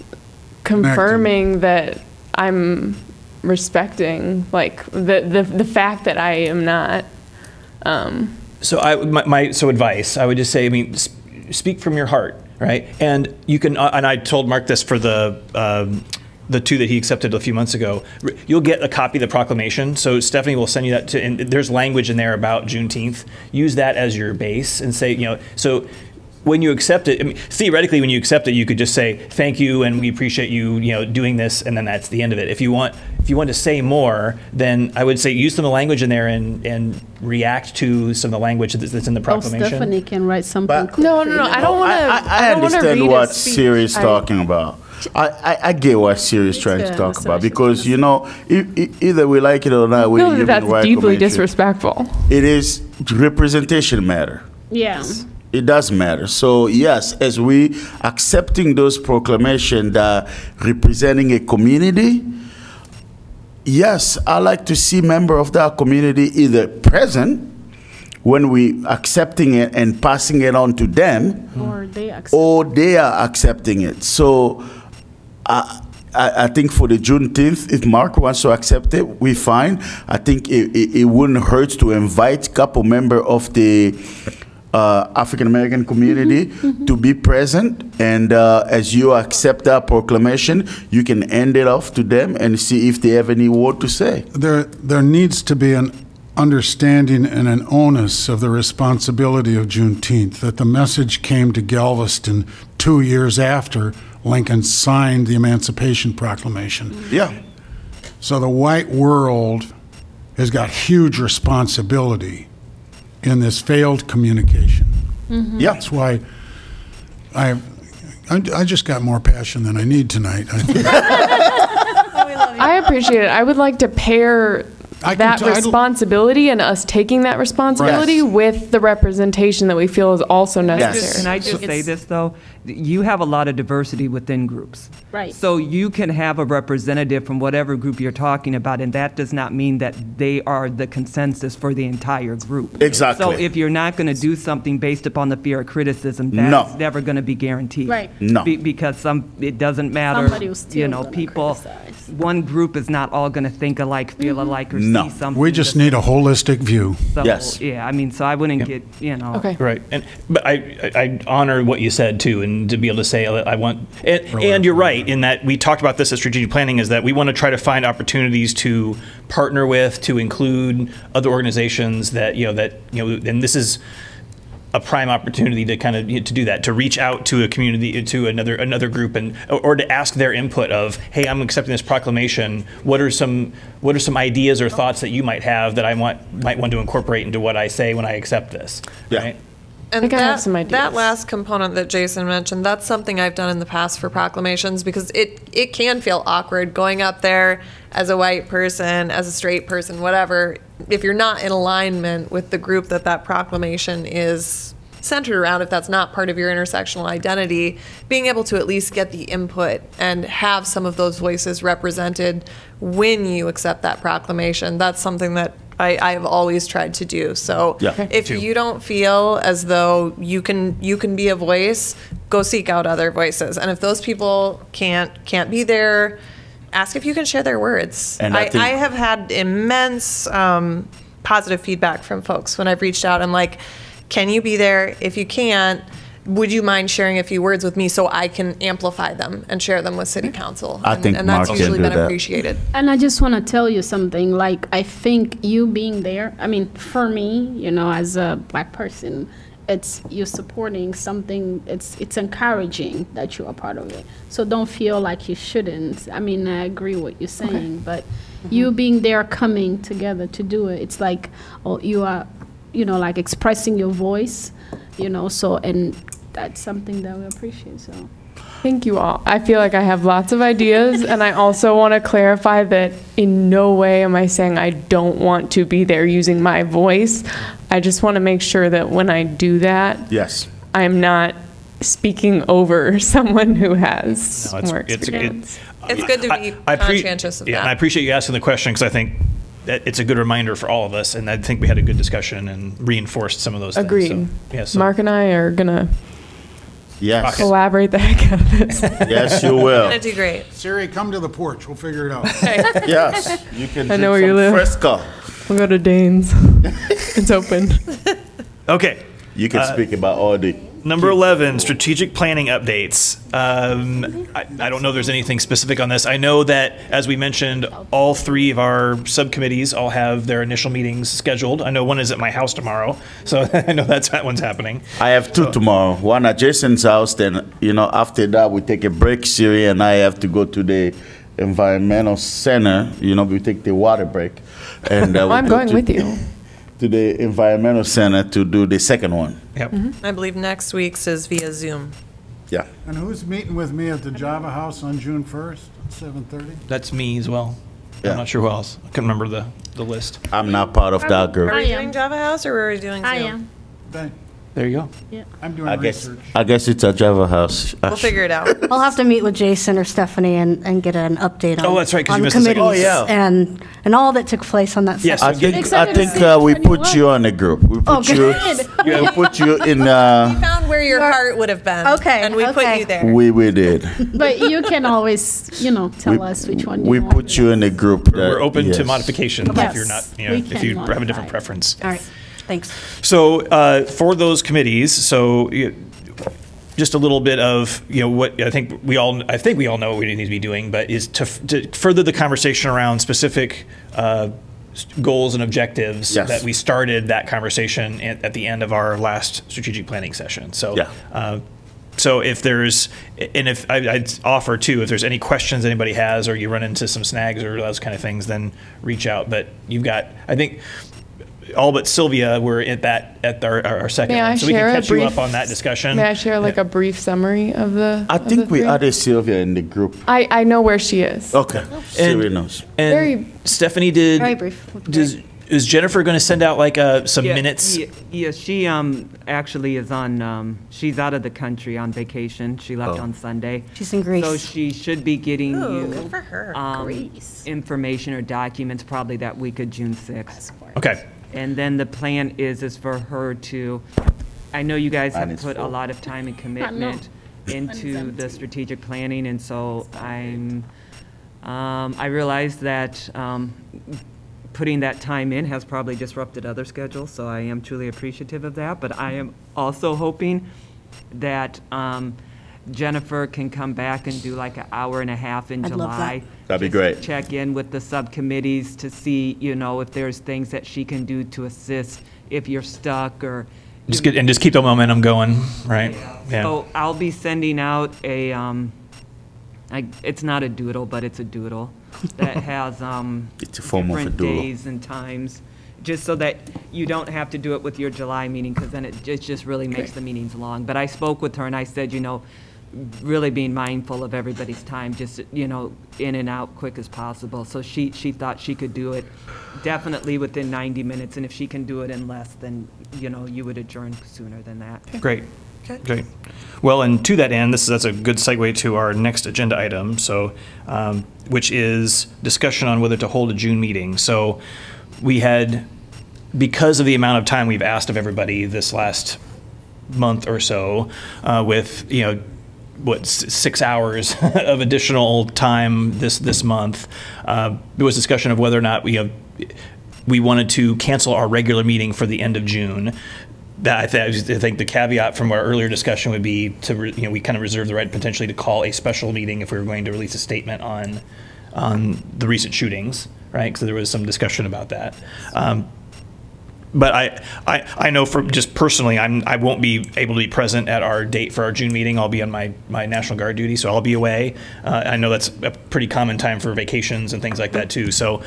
confirming that I'm respecting the fact that I am not. So advice, I would just say, I mean, speak from your heart, right? And you can, and I told Mark this for the two that he accepted a few months ago. You'll get a copy of the proclamation. So Stephanie will send you that and there's language in there about Juneteenth. Use that as your base and say, so when you accept it, I mean, theoretically, when you accept it, you could just say, thank you, and we appreciate you, doing this, and then that's the end of it. If you want to say more, then I would say use some of the language in there and react to some of the language that's in the proclamation. Stephanie can write something. No, I don't want to. I understand what Siri is talking about. I get what Siri is trying to talk about because either we like it or not, we're that's deeply disrespectful. It is representation matter. Yeah. It does matter. So yes, as we accepting those proclamations that representing a community, yes, I like to see member of that community either present when we accepting it and passing it on to them, or they are accepting it. So I think for the Juneteenth, if Mark wants to accept it, we fine. I think it wouldn't hurt to invite a couple member of the African American community to be present, and as you accept that proclamation, you can hand it off to them and see if they have any word to say. There needs to be an understanding and an onus of the responsibility of Juneteenth, that the message came to Galveston 2 years after Lincoln signed the Emancipation Proclamation. Yeah. So the white world has got huge responsibility in this failed communication. Yeah. That's why I just got more passion than I need tonight. I appreciate it. I would like to pair that responsibility and us taking that responsibility with the representation that we feel is also necessary. Can I just say this, though? You have a lot of diversity within groups. Right. So you can have a representative from whatever group you're talking about, and that does not mean that they are the consensus for the entire group. Exactly. So if you're not going to do something based upon the fear of criticism, that's never going to be guaranteed. Right. No. Because it doesn't matter. Somebody was still people. Criticize. One group is not all going to think alike, feel alike, or see something. We just need a holistic view. So, yes. Yeah. I mean, so I wouldn't get Okay. Right, but I honor what you said too, and to be able to say I want, and you're right in that we talked about this as strategic planning, is that we want to try to find opportunities to partner with, to include other organizations that and this is a prime opportunity to kind of to do that, to reach out to a community, to another group, and or to ask their input of, hey, I'm accepting this proclamation. What are some ideas or thoughts that you might have that I might want to incorporate into what I say when I accept this? Yeah. Right? And I have some ideas. that last component that Jason mentioned, that's something I've done in the past for proclamations, because it can feel awkward going up there as a white person, as a straight person, whatever, if you're not in alignment with the group that proclamation is centered around, if that's not part of your intersectional identity, being able to at least get the input and have some of those voices represented when you accept that proclamation, that's something that I've always tried to do. So Yeah. if you don't feel as though you can be a voice, go seek out other voices. And if those people can't be there, ask if you can share their words. And I have had immense positive feedback from folks when I've reached out. I'm like, can you be there? If you can't, would you mind sharing a few words with me so I can amplify them and share them with City Council? I think and that's Mark usually can do been that. appreciated. And I just want to tell you something, like, I think you being there, I mean, for me, you know, as a Black person, it's you supporting something, it's encouraging that you're a part of it. So don't feel like you shouldn't. I mean, I agree what you're saying, but you being there, coming together to do it, it's like, oh, you are, you know, like expressing your voice, you know, so, and that's something that we appreciate, so. Thank you all. I feel like I have lots of ideas, and I also want to clarify that in no way am I saying I don't want to be there using my voice. I just want to make sure that when I do that, Yes. I'm not speaking over someone who has more experience. It's good to be conscientious of that. And I appreciate you asking the question, because I think that it's a good reminder for all of us, and I think we had a good discussion and reinforced some of those Agreed. things. So, yeah, so Mark and I are going to Yes. collaborate the heck out of this. Yes, you will. You're gonna do great. Siri, come to the porch. We'll figure it out. Yes, you can I know drink where you some live. Fresca. We'll go to Dane's. It's open. Okay. You can speak about all the Number 11, strategic planning updates. I don't know if there's anything specific on this. I know that, as we mentioned, all 3 of our subcommittees all have their initial meetings scheduled. I know one is at my house tomorrow, so I know that one's happening. I have 2 tomorrow. One at Jason's house, then, you know, after that we take a break, Siri and I have to go to the environmental center. You know, we take the water break. And I'm going with you. To the environmental center to do the second one. Yep. I believe next week's is via Zoom. Yeah. And who's meeting with me at the Java House on June 1st at 7:30? That's me as well. Yeah. I'm not sure who else. I couldn't remember the list. I'm not part of that group. Are we doing Java House or are we doing Zoom? I am. There you go. Yeah. I'm doing I guess research. it's a Java House. We'll figure it out. I'll have to meet with Jason or Stephanie and get an update on, Oh, that's right, 'cause on you the missed a second. committees Oh, yeah. and all that took place on that Yes, session. I think we put you on the group. We put you. We put you in. We found where your heart would have been. Okay, And we put okay. you there. We did. But you can always, you know, tell us which one you We want. put you in the group. We're open to yes. modification Yes, if you're not, you know, we if can you have a modify. different preference. All right, thanks. So for those committees, so just a little bit of, you know, what I think we all know what we need to be doing, but is to further the conversation around specific goals and objectives Yes. that we started that conversation at the end of our last strategic planning session. So. Yeah. So if there's, and if I'd offer too, if there's any questions anybody has, or you run into some snags or those kind of things, then reach out. But you've got, I think, all but Sylvia were at our second May I one, so we share can a catch you brief- up on that discussion. May I share like a brief summary of the? I think we added Sylvia in the group. I know where she is. Okay. Sylvia knows. And Very- Stephanie did. Very brief. Is Jennifer going to send out like some minutes? Yeah, she actually is on, she's out of the country on vacation. She left on Sunday. She's in Greece. So she should be getting Ooh, you good for her. information or documents probably that week of June 6th. Okay. And then the plan is for her to, I know you guys Mine have is put a full. lot of time and commitment into the strategic planning, and so I realize that putting that time in has probably disrupted other schedules, so I am truly appreciative of that. But I am also hoping that Jennifer can come back and do like an hour and a half in I'd love July. That'd be Just great. Check in with the subcommittees to see, you know, if there's things that she can do to assist if you're stuck or. Just keep the momentum going, right? Yeah. So I'll be sending out a, it's not a doodle, but it's a doodle that has It's a form of a different doodle. days and times, just so that you don't have to do it with your July meeting, because then it just really makes the meetings long. But I spoke with her and I said, you know, really being mindful of everybody's time, just, you know, in and out quick as possible. So she thought she could do it definitely within 90 minutes, and if she can do it in less, then, you know, you would adjourn sooner than that. Great. Great. Well, and to that end, that's a good segue to our next agenda item, so which is discussion on whether to hold a June meeting. So we had, because of the amount of time we've asked of everybody this last month or so, with, you know, what, 6 hours of additional time this month, there was discussion of whether or not we wanted to cancel our regular meeting for the end of June. That I think the caveat from our earlier discussion would be to we kind of reserve the right potentially to call a special meeting if we were going to release a statement on the recent shootings, right? Because there was some discussion about that. But I know from just personally, I won't be able to be present at our date for our June meeting. I'll be on my National Guard duty, so I'll be away. I know that's a pretty common time for vacations and things like that too. So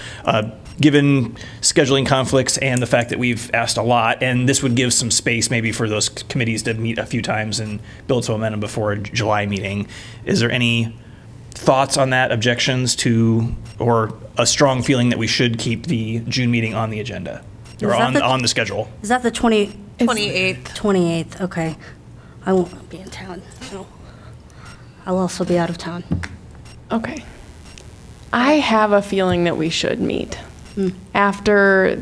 given scheduling conflicts and the fact that we've asked a lot, and this would give some space maybe for those committees to meet a few times and build some momentum before a July meeting, is there any thoughts on that, objections to, or a strong feeling that we should keep the June meeting on the agenda? Or on the schedule. Is that the 28th? 28th. Okay. I won't be in town. So I'll also be out of town. Okay. I have a feeling that we should meet. After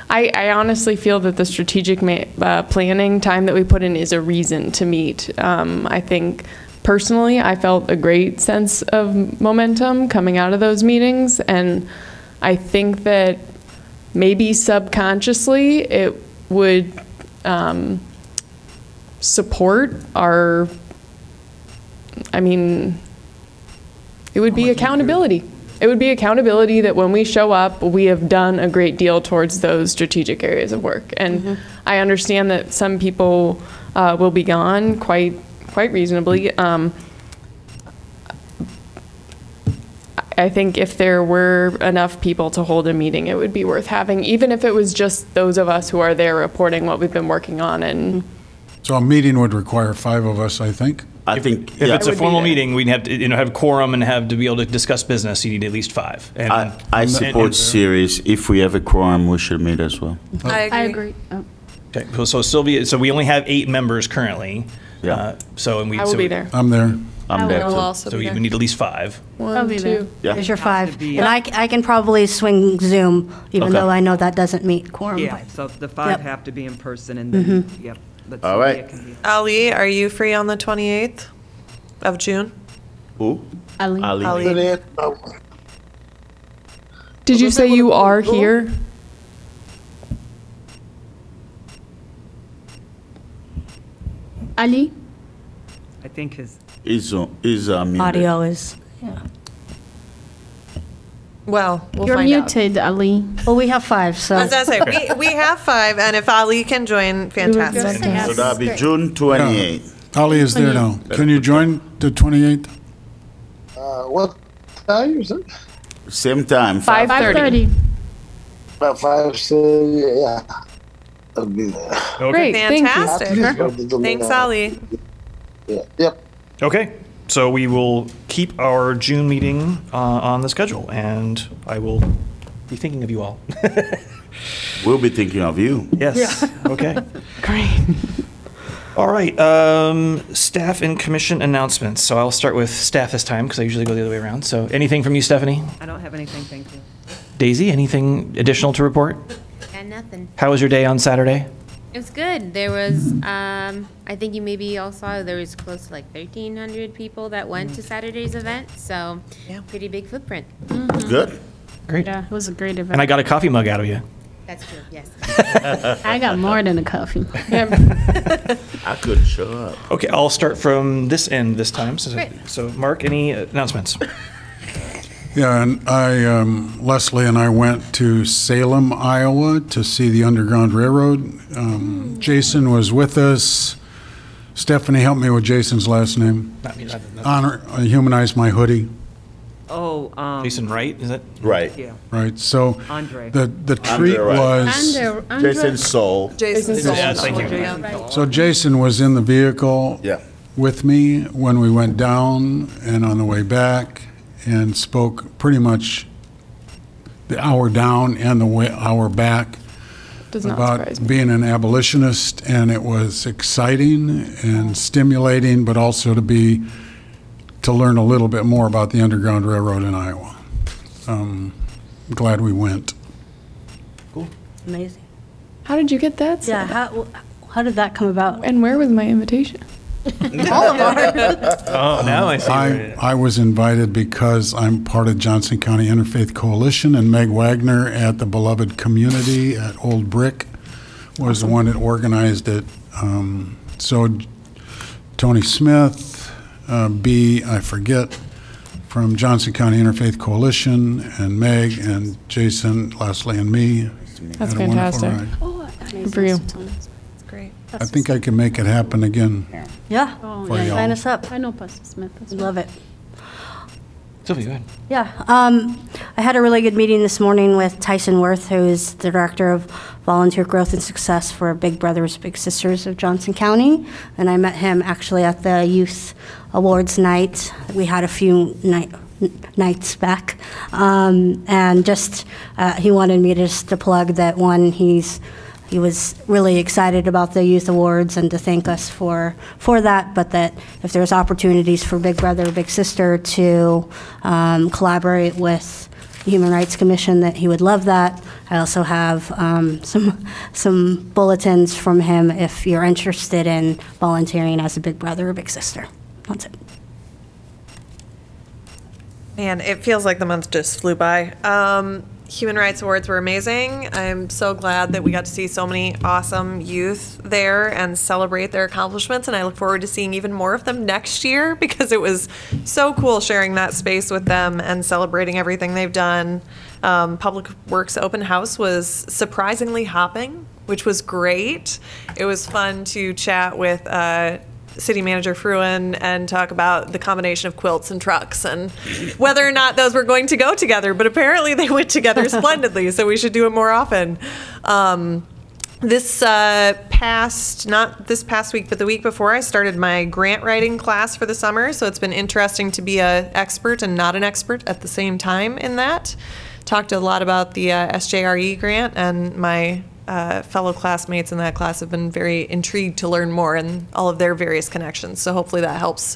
I honestly feel that the strategic planning time that we put in is a reason to meet. I think personally, I felt a great sense of momentum coming out of those meetings, and I think that maybe subconsciously it would support our, it would be accountability. It would be accountability that when we show up, we have done a great deal towards those strategic areas of work. And I understand that some people will be gone quite reasonably. I think if there were enough people to hold a meeting, it would be worth having, even if it was just those of us who are there reporting what we've been working on. And so a meeting would require 5 of us, I think. If it's a formal meeting, we'd have to have quorum and have to be able to discuss business. You need at least 5. And I support series. If we have a quorum, we should meet as well. I agree. Okay, so Sylvia, so we only have 8 members currently. Yeah. I will be there. I'm there. I'm there too. So we need at least 5. I'll be there. Yeah. There's your 5. And I can probably swing Zoom, even though I know that doesn't meet quorum. Yeah, so the 5 have to be in person, and then, yep. But all right. Ali, are you free on the 28th of June? Who? Ali. Did you say you are here? Ali? I think his audio is, yeah. Well, we'll You're find muted, Ali. Well, we have 5, so. As I say, we have 5, and if Ali can join, fantastic. So that'll be June 28th. Ali is there now. Can you join the 28th? What time is it? Same time. 5:30. About 5:30, yeah. I'll be there. Okay. Great, Fantastic. thank you. Thanks, Ali. Yeah. Yep. Okay, so we will keep our June meeting on the schedule, and I will be thinking of you all. We'll be thinking of you. Yes. Yeah. Okay. Great. All right. Staff and commission announcements. So I'll start with staff this time because I usually go the other way around. So anything from you, Stephanie? I don't have anything, thank you. Daisy, anything additional to report? And nothing. How was your day on Saturday? It was good. There was, I think you maybe all saw, there was close to like 1,300 people that went to Saturday's event. So, pretty big footprint. Good. Great. Yeah, it was a great event. And I got a coffee mug out of you. That's true, yes. I got more than a coffee. I couldn't show up. Okay, I'll start from this end this time. Great. So Mark, any announcements? Yeah, and Leslie and I went to Salem, Iowa to see the Underground Railroad. Jason was with us. Stephanie, help me with Jason's last name. Humanize my hoodie. Oh, Jason Wright, is it? Right. Yeah. Right. So Andre. the treat was Jason Soul. Jason Soul. Yeah, thank you. so Jason was in the vehicle with me when we went down and on the way back, and spoke pretty much the hour down and the hour back about being an abolitionist, and it was exciting and stimulating, but also to learn a little bit more about the Underground Railroad in Iowa. glad we went. Cool. Amazing. How did you get that? Yeah, how did that come about? And where was my invitation? All of ours. Oh, now I see. I was invited because I'm part of Johnson County Interfaith Coalition, and Meg Wagner at the Beloved Community at Old Brick was the one that organized it. So Tony Smith, I forget, from Johnson County Interfaith Coalition, and Meg and Jason, Leslie, and me. That's had a wonderful fantastic. ride. Oh, Good for you. It's great. I think I can make it happen again. Yeah, Oh, For y'all. sign us up. I know Pastor Smith. That's Love it. Sophie, go ahead. Yeah, I had a really good meeting this morning with Tyson Worth, who is the Director of Volunteer Growth and Success for Big Brothers Big Sisters of Johnson County, and I met him actually at the Youth Awards night. We had a few nights back, and just he wanted me to plug that one. He was really excited about the Youth Awards and to thank us for that, but that if there's opportunities for Big Brother, Big Sister to collaborate with the Human Rights Commission, that he would love that. I also have some bulletins from him if you're interested in volunteering as a Big Brother or Big Sister. That's it. Man, it feels like the month just flew by. Human Rights Awards were amazing. I'm so glad that we got to see so many awesome youth there and celebrate their accomplishments, and I look forward to seeing even more of them next year because it was so cool sharing that space with them and celebrating everything they've done. Public Works Open House was surprisingly hopping, which was great. It was fun to chat with City Manager Fruin and talk about the combination of quilts and trucks and whether or not those were going to go together, but apparently they went together splendidly, so we should do it more often. Not this past week, but the week before, I started my grant writing class for the summer, so it's been interesting to be an expert and not an expert at the same time in that. Talked a lot about the SJRE grant, and my fellow classmates in that class have been very intrigued to learn more and all of their various connections. So hopefully that helps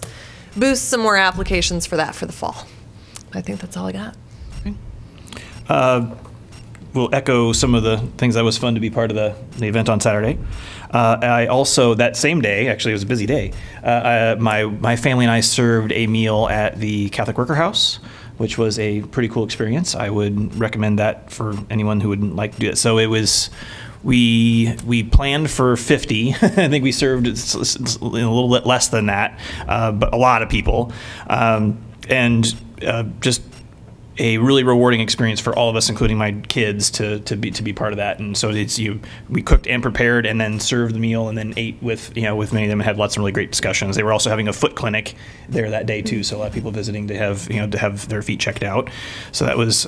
boost some more applications for that for the fall. I think that's all I got. We'll echo some of the things that was fun to be part of the event on Saturday. I also, that same day, actually it was a busy day, my family and I served a meal at the Catholic Worker House, which was a pretty cool experience. I would recommend that for anyone who would like to do it. So it was, we planned for 50. I think we served a little bit less than that, but a lot of people, and just a really rewarding experience for all of us, including my kids, to be part of that. And so we cooked and prepared, and then served the meal, and then ate with many of them, and had lots of really great discussions. They were also having a foot clinic there that day too, so a lot of people visiting to have their feet checked out. So that was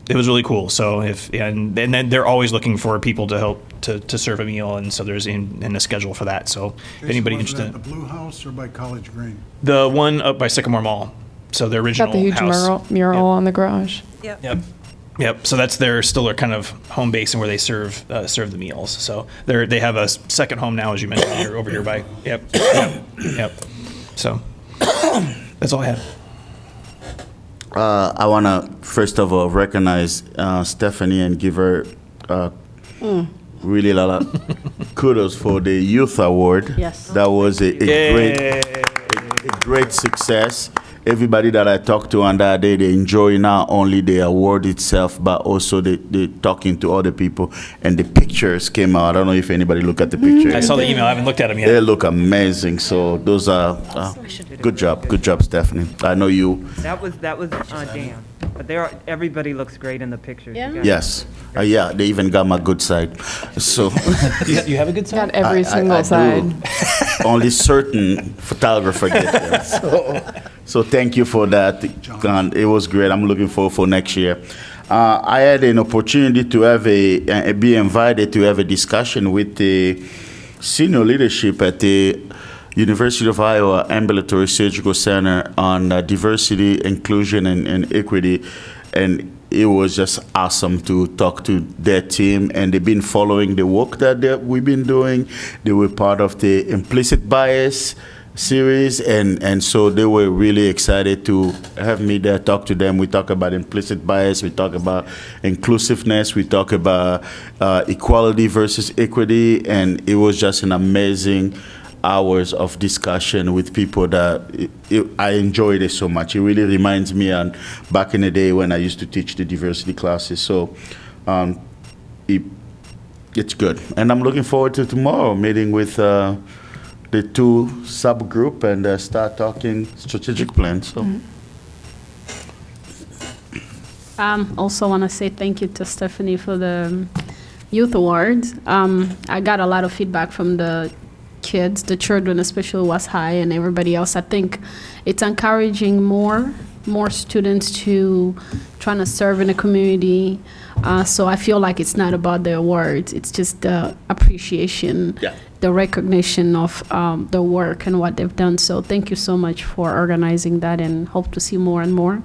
it was really cool. So and then they're always looking for people to help to serve a meal, and so there's in a schedule for that. So if anybody interested, At the Blue House or by College Green? The one up by Sycamore Mall. So the original Got the huge house. mural on the garage. Yep. So that's still their kind of home base and where they serve the meals. So they have a second home now, as you mentioned, over here by. Yep. So that's all I have. I want to first of all recognize Stephanie and give her really a lot of kudos for the Youth Award. Yes. That was a great success. Everybody that I talked to on that day, they enjoy not only the award itself, but also the talking to other people. And the pictures came out. I don't know if anybody looked at the pictures. I saw the email. I haven't looked at them yet. They look amazing. So those are good job, Stephanie. I know you. That was Dan. But everybody looks great in the pictures. Yeah. Yes. Yeah, they even got my good side. So you have a good side? Got every single side. Only certain photographer get them. So thank you for that. It was great. I'm looking forward for next year. I had an opportunity to be invited to have a discussion with the senior leadership at the University of Iowa Ambulatory Surgical Center on diversity, inclusion, and equity. And it was just awesome to talk to their team, and they've been following the work that we've been doing. They were part of the implicit bias series, and so they were really excited to have me there, talk to them. We talk about implicit bias, we talk about inclusiveness, we talk about equality versus equity, and it was just an amazing hours of discussion with people that I enjoyed it so much. It really reminds me on back in the day when I used to teach the diversity classes. So it's good, and I'm looking forward to tomorrow meeting with the two subgroup and start talking strategic plans. So. Also want to say thank you to Stephanie for the Youth Awards. I got a lot of feedback from the kids, the children, especially West High and everybody else. I think it's encouraging more students to trying to serve in the community. So I feel like it's not about the awards, it's just the appreciation, the recognition of the work and what they've done. So thank you so much for organizing that, and hope to see more and more.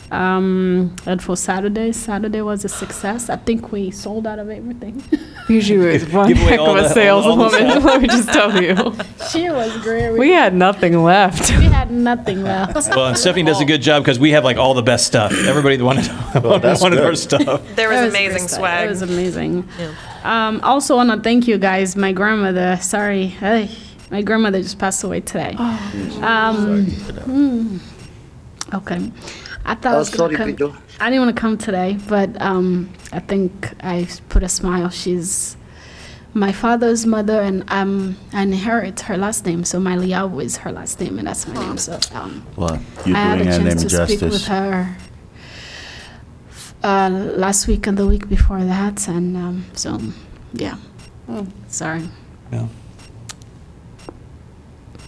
And for Saturday was a success. I think we sold out of everything. Bijou is one heck of a saleswoman, let me just tell you. She was great. We had nothing left. We had nothing left. Well, and Stephanie does a good job because we have like all the best stuff. Everybody wanted our stuff. There was amazing swag. It was amazing. Yeah. Also want to thank you guys. My grandmother, my grandmother just passed away today. Okay. I thought I was gonna come. I didn't want to come today, but I think I put a smile. She's my father's mother, and I inherit her last name, so my Liao is her last name, and that's my name. So well, you're I had a doing her chance name to speak with her last week and the week before that, and so yeah. Sorry. Yeah.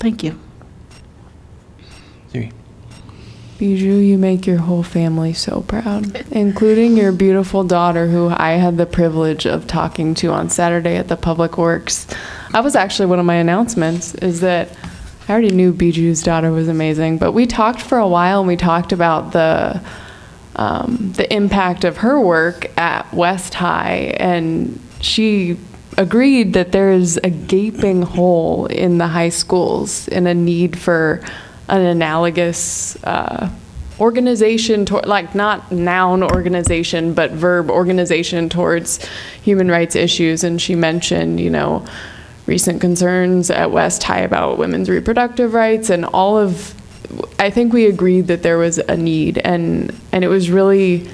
Thank you. Siri. Bijou, you make your whole family so proud, including your beautiful daughter, who I had the privilege of talking to on Saturday at the Public Works. That was actually one of my announcements, is that I already knew Bijou's daughter was amazing, but we talked for a while, and we talked about the impact of her work at West High, and she agreed that there is a gaping hole in the high schools and a need for an analogous organization, like not noun organization, but verb organization towards human rights issues. And she mentioned, recent concerns at West High about women's reproductive rights, and I think we agreed that there was a need, and it was really,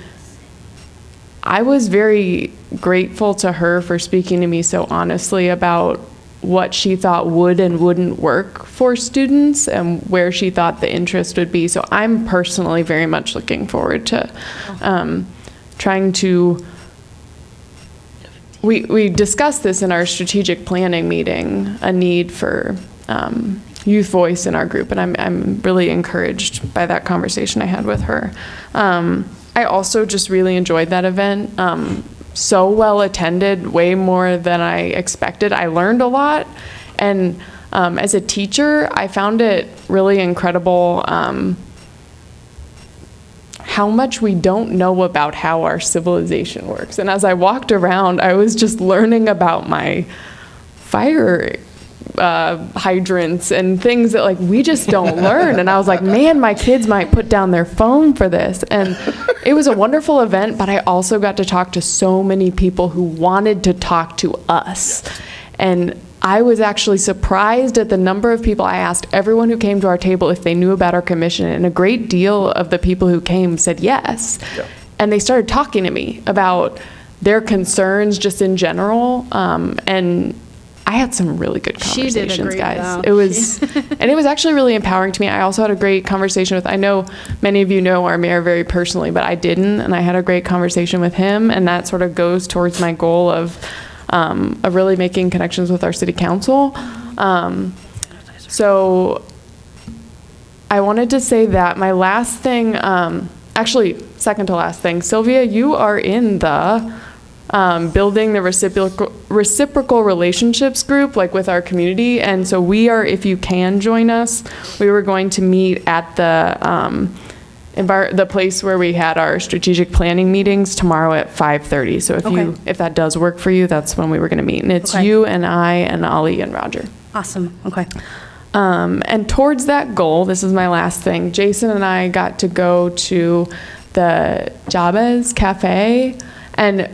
I was very grateful to her for speaking to me so honestly about what she thought would and wouldn't work for students and where she thought the interest would be. So I'm personally very much looking forward to trying to, we discussed this in our strategic planning meeting, a need for youth voice in our group, and I'm really encouraged by that conversation I had with her. I also just really enjoyed that event. So well attended, way more than I expected. I learned a lot, and as a teacher, I found it really incredible how much we don't know about how our civilization works. And as I walked around, I was just learning about my fire hydrants and things that we just don't learn. And I was like, man, my kids might put down their phone for this. And it was a wonderful event, but I also got to talk to so many people who wanted to talk to us. And I was actually surprised at the number of people. I asked everyone who came to our table if they knew about our commission, and a great deal of the people who came said yes. Yeah. And they started talking to me about their concerns just in general, and I had some really good conversations, guys. Job. It was, and it was actually really empowering to me. I also had a great conversation with, I know many of you know our mayor very personally, but I didn't, and I had a great conversation with him, and that sort of goes towards my goal of really making connections with our city council. So I wanted to say that my last thing, actually second to last thing, Sylvia, you are in the building the reciprocal relationships group, with our community. And so we are, if you can join us, we were going to meet at the place where we had our strategic planning meetings tomorrow at 5:30. So if that does work for you, that's when we were going to meet. And it's you and I and Ali and Roger. Awesome. Okay. And towards that goal, this is my last thing, Jason and I got to go to the Jabez Cafe, and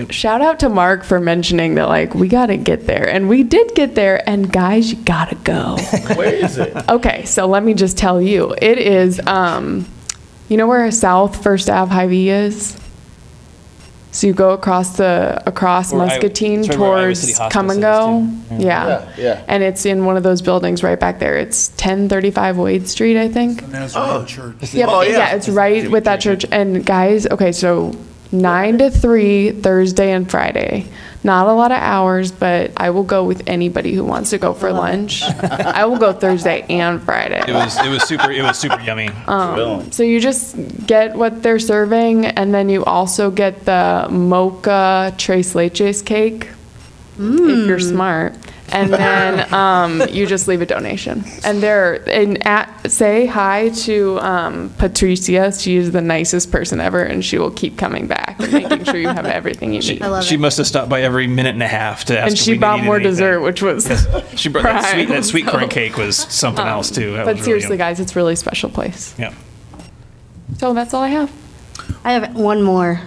shout out to Mark for mentioning that, like, we got to get there. And we did get there, and guys, you got to go. Where is it? Okay, so let me just tell you. It is, you know where South First Ave Hy-Vee is? So you go across Muscatine towards Come and Go. Yeah. And it's in one of those buildings right back there. It's 1035 Wade Street, I think. The Nazarene Church. Yeah, it's right with that church. And guys, okay, so 9 to 3 Thursday and Friday. Not a lot of hours, but I will go with anybody who wants to go for lunch. I will go Thursday and Friday. It was super yummy. So you just get what they're serving, and then you also get the mocha tres leches cake if you're smart. And then you just leave a donation. And say hi to Patricia. She is the nicest person ever, and she will keep coming back and making sure you have everything you need. She must have stopped by every minute and a half to ask. And she brought more dessert, which was she brought that sweet corn cake was something else too. But seriously, guys, it's a really special place. Yeah. So that's all I have. I have one more.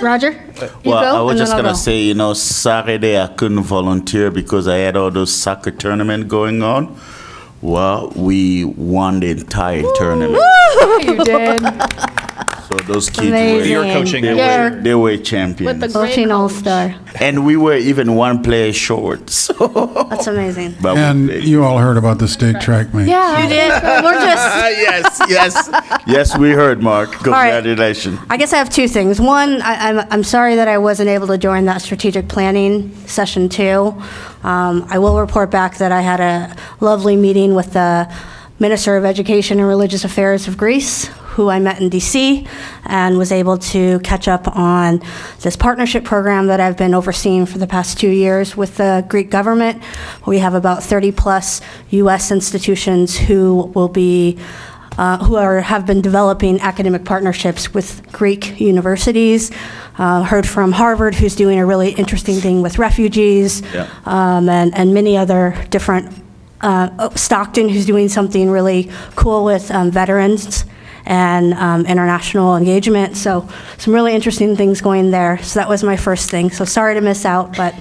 Roger? You Well, go, I was and just then I'll going go. to say, Saturday I couldn't volunteer because I had all those soccer tournament going on. Well, we won the entire tournament. You did. So those kids Amazing. You're coaching. they were champions. With the Coaching all-star. And we were even one player short. So. That's amazing. But And you all heard about the state track meet. Yeah. You did? We're just... yes, we heard, Mark. Congratulations. I guess I have two things. One, I'm sorry that I wasn't able to join that strategic planning session 2. I will report back that I had a lovely meeting with the Minister of Education and Religious Affairs of Greece, who I met in DC, and was able to catch up on this partnership program that I've been overseeing for the past 2 years with the Greek government. We have about 30 plus US institutions who will be have been developing academic partnerships with Greek universities. Heard from Harvard, who's doing a really interesting thing with refugees, and many other different, Stockton, who's doing something really cool with veterans and international engagement. So some really interesting things going there. So that was my first thing. So sorry to miss out, but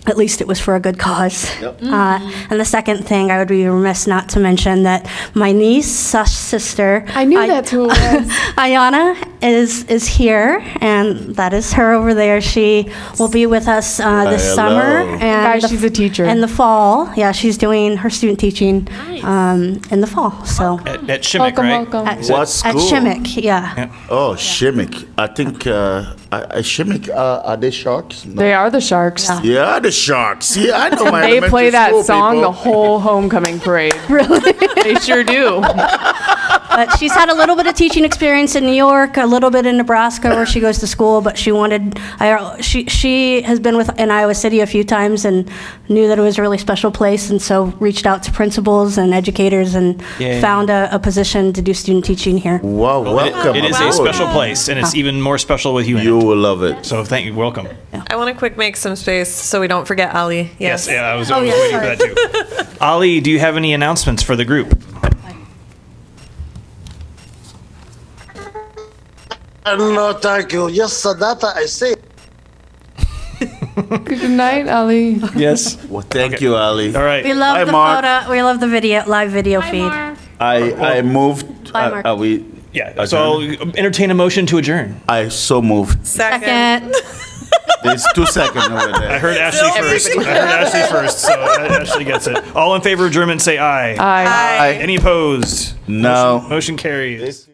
at least it was for a good cause. Yep. And the second thing, I would be remiss not to mention that my niece, sister, I knew that's who it was. Ayana is here, and that is her over there. She will be with us this summer. And Guys, she's a teacher. In the fall, yeah, she's doing her student teaching in the fall. So at Shimmick, right? At, What school? At Shimmick, yeah. Oh, Shimmick. I think Shimmick, are they Sharks? No. They are the Sharks. Yeah, the Sharks. Yeah, I know my They play elementary that school song people. the whole homecoming parade. Really? They sure do. But she's had a little bit of teaching experience in New York, a little bit in Nebraska where she goes to school, but she wanted, she has been in Iowa City a few times and knew that it was a really special place, and so reached out to principals and educators and found a position to do student teaching here. Wow, welcome. It is a special place, and it's even more special with you in it. You will love it. So thank you, welcome. I want to quick make some space so we don't forget Ali. Yes, yeah, I was waiting for that too. Ali, do you have any announcements for the group? No, thank you. Yes, that I say. Good night, Ali. Yes. Well, thank you, Ali. All right. We love Bye, the Mark. photo. We love the live video feed. I moved. Bye, Mark. Are we? Yeah. So I'll entertain a motion to adjourn. I so moved. Second. There's 2 seconds over there. I heard Ashley first. I heard Ashley first, so Ashley gets it. All in favor of adjournment, say aye. Aye. Any opposed? No. Motion carries.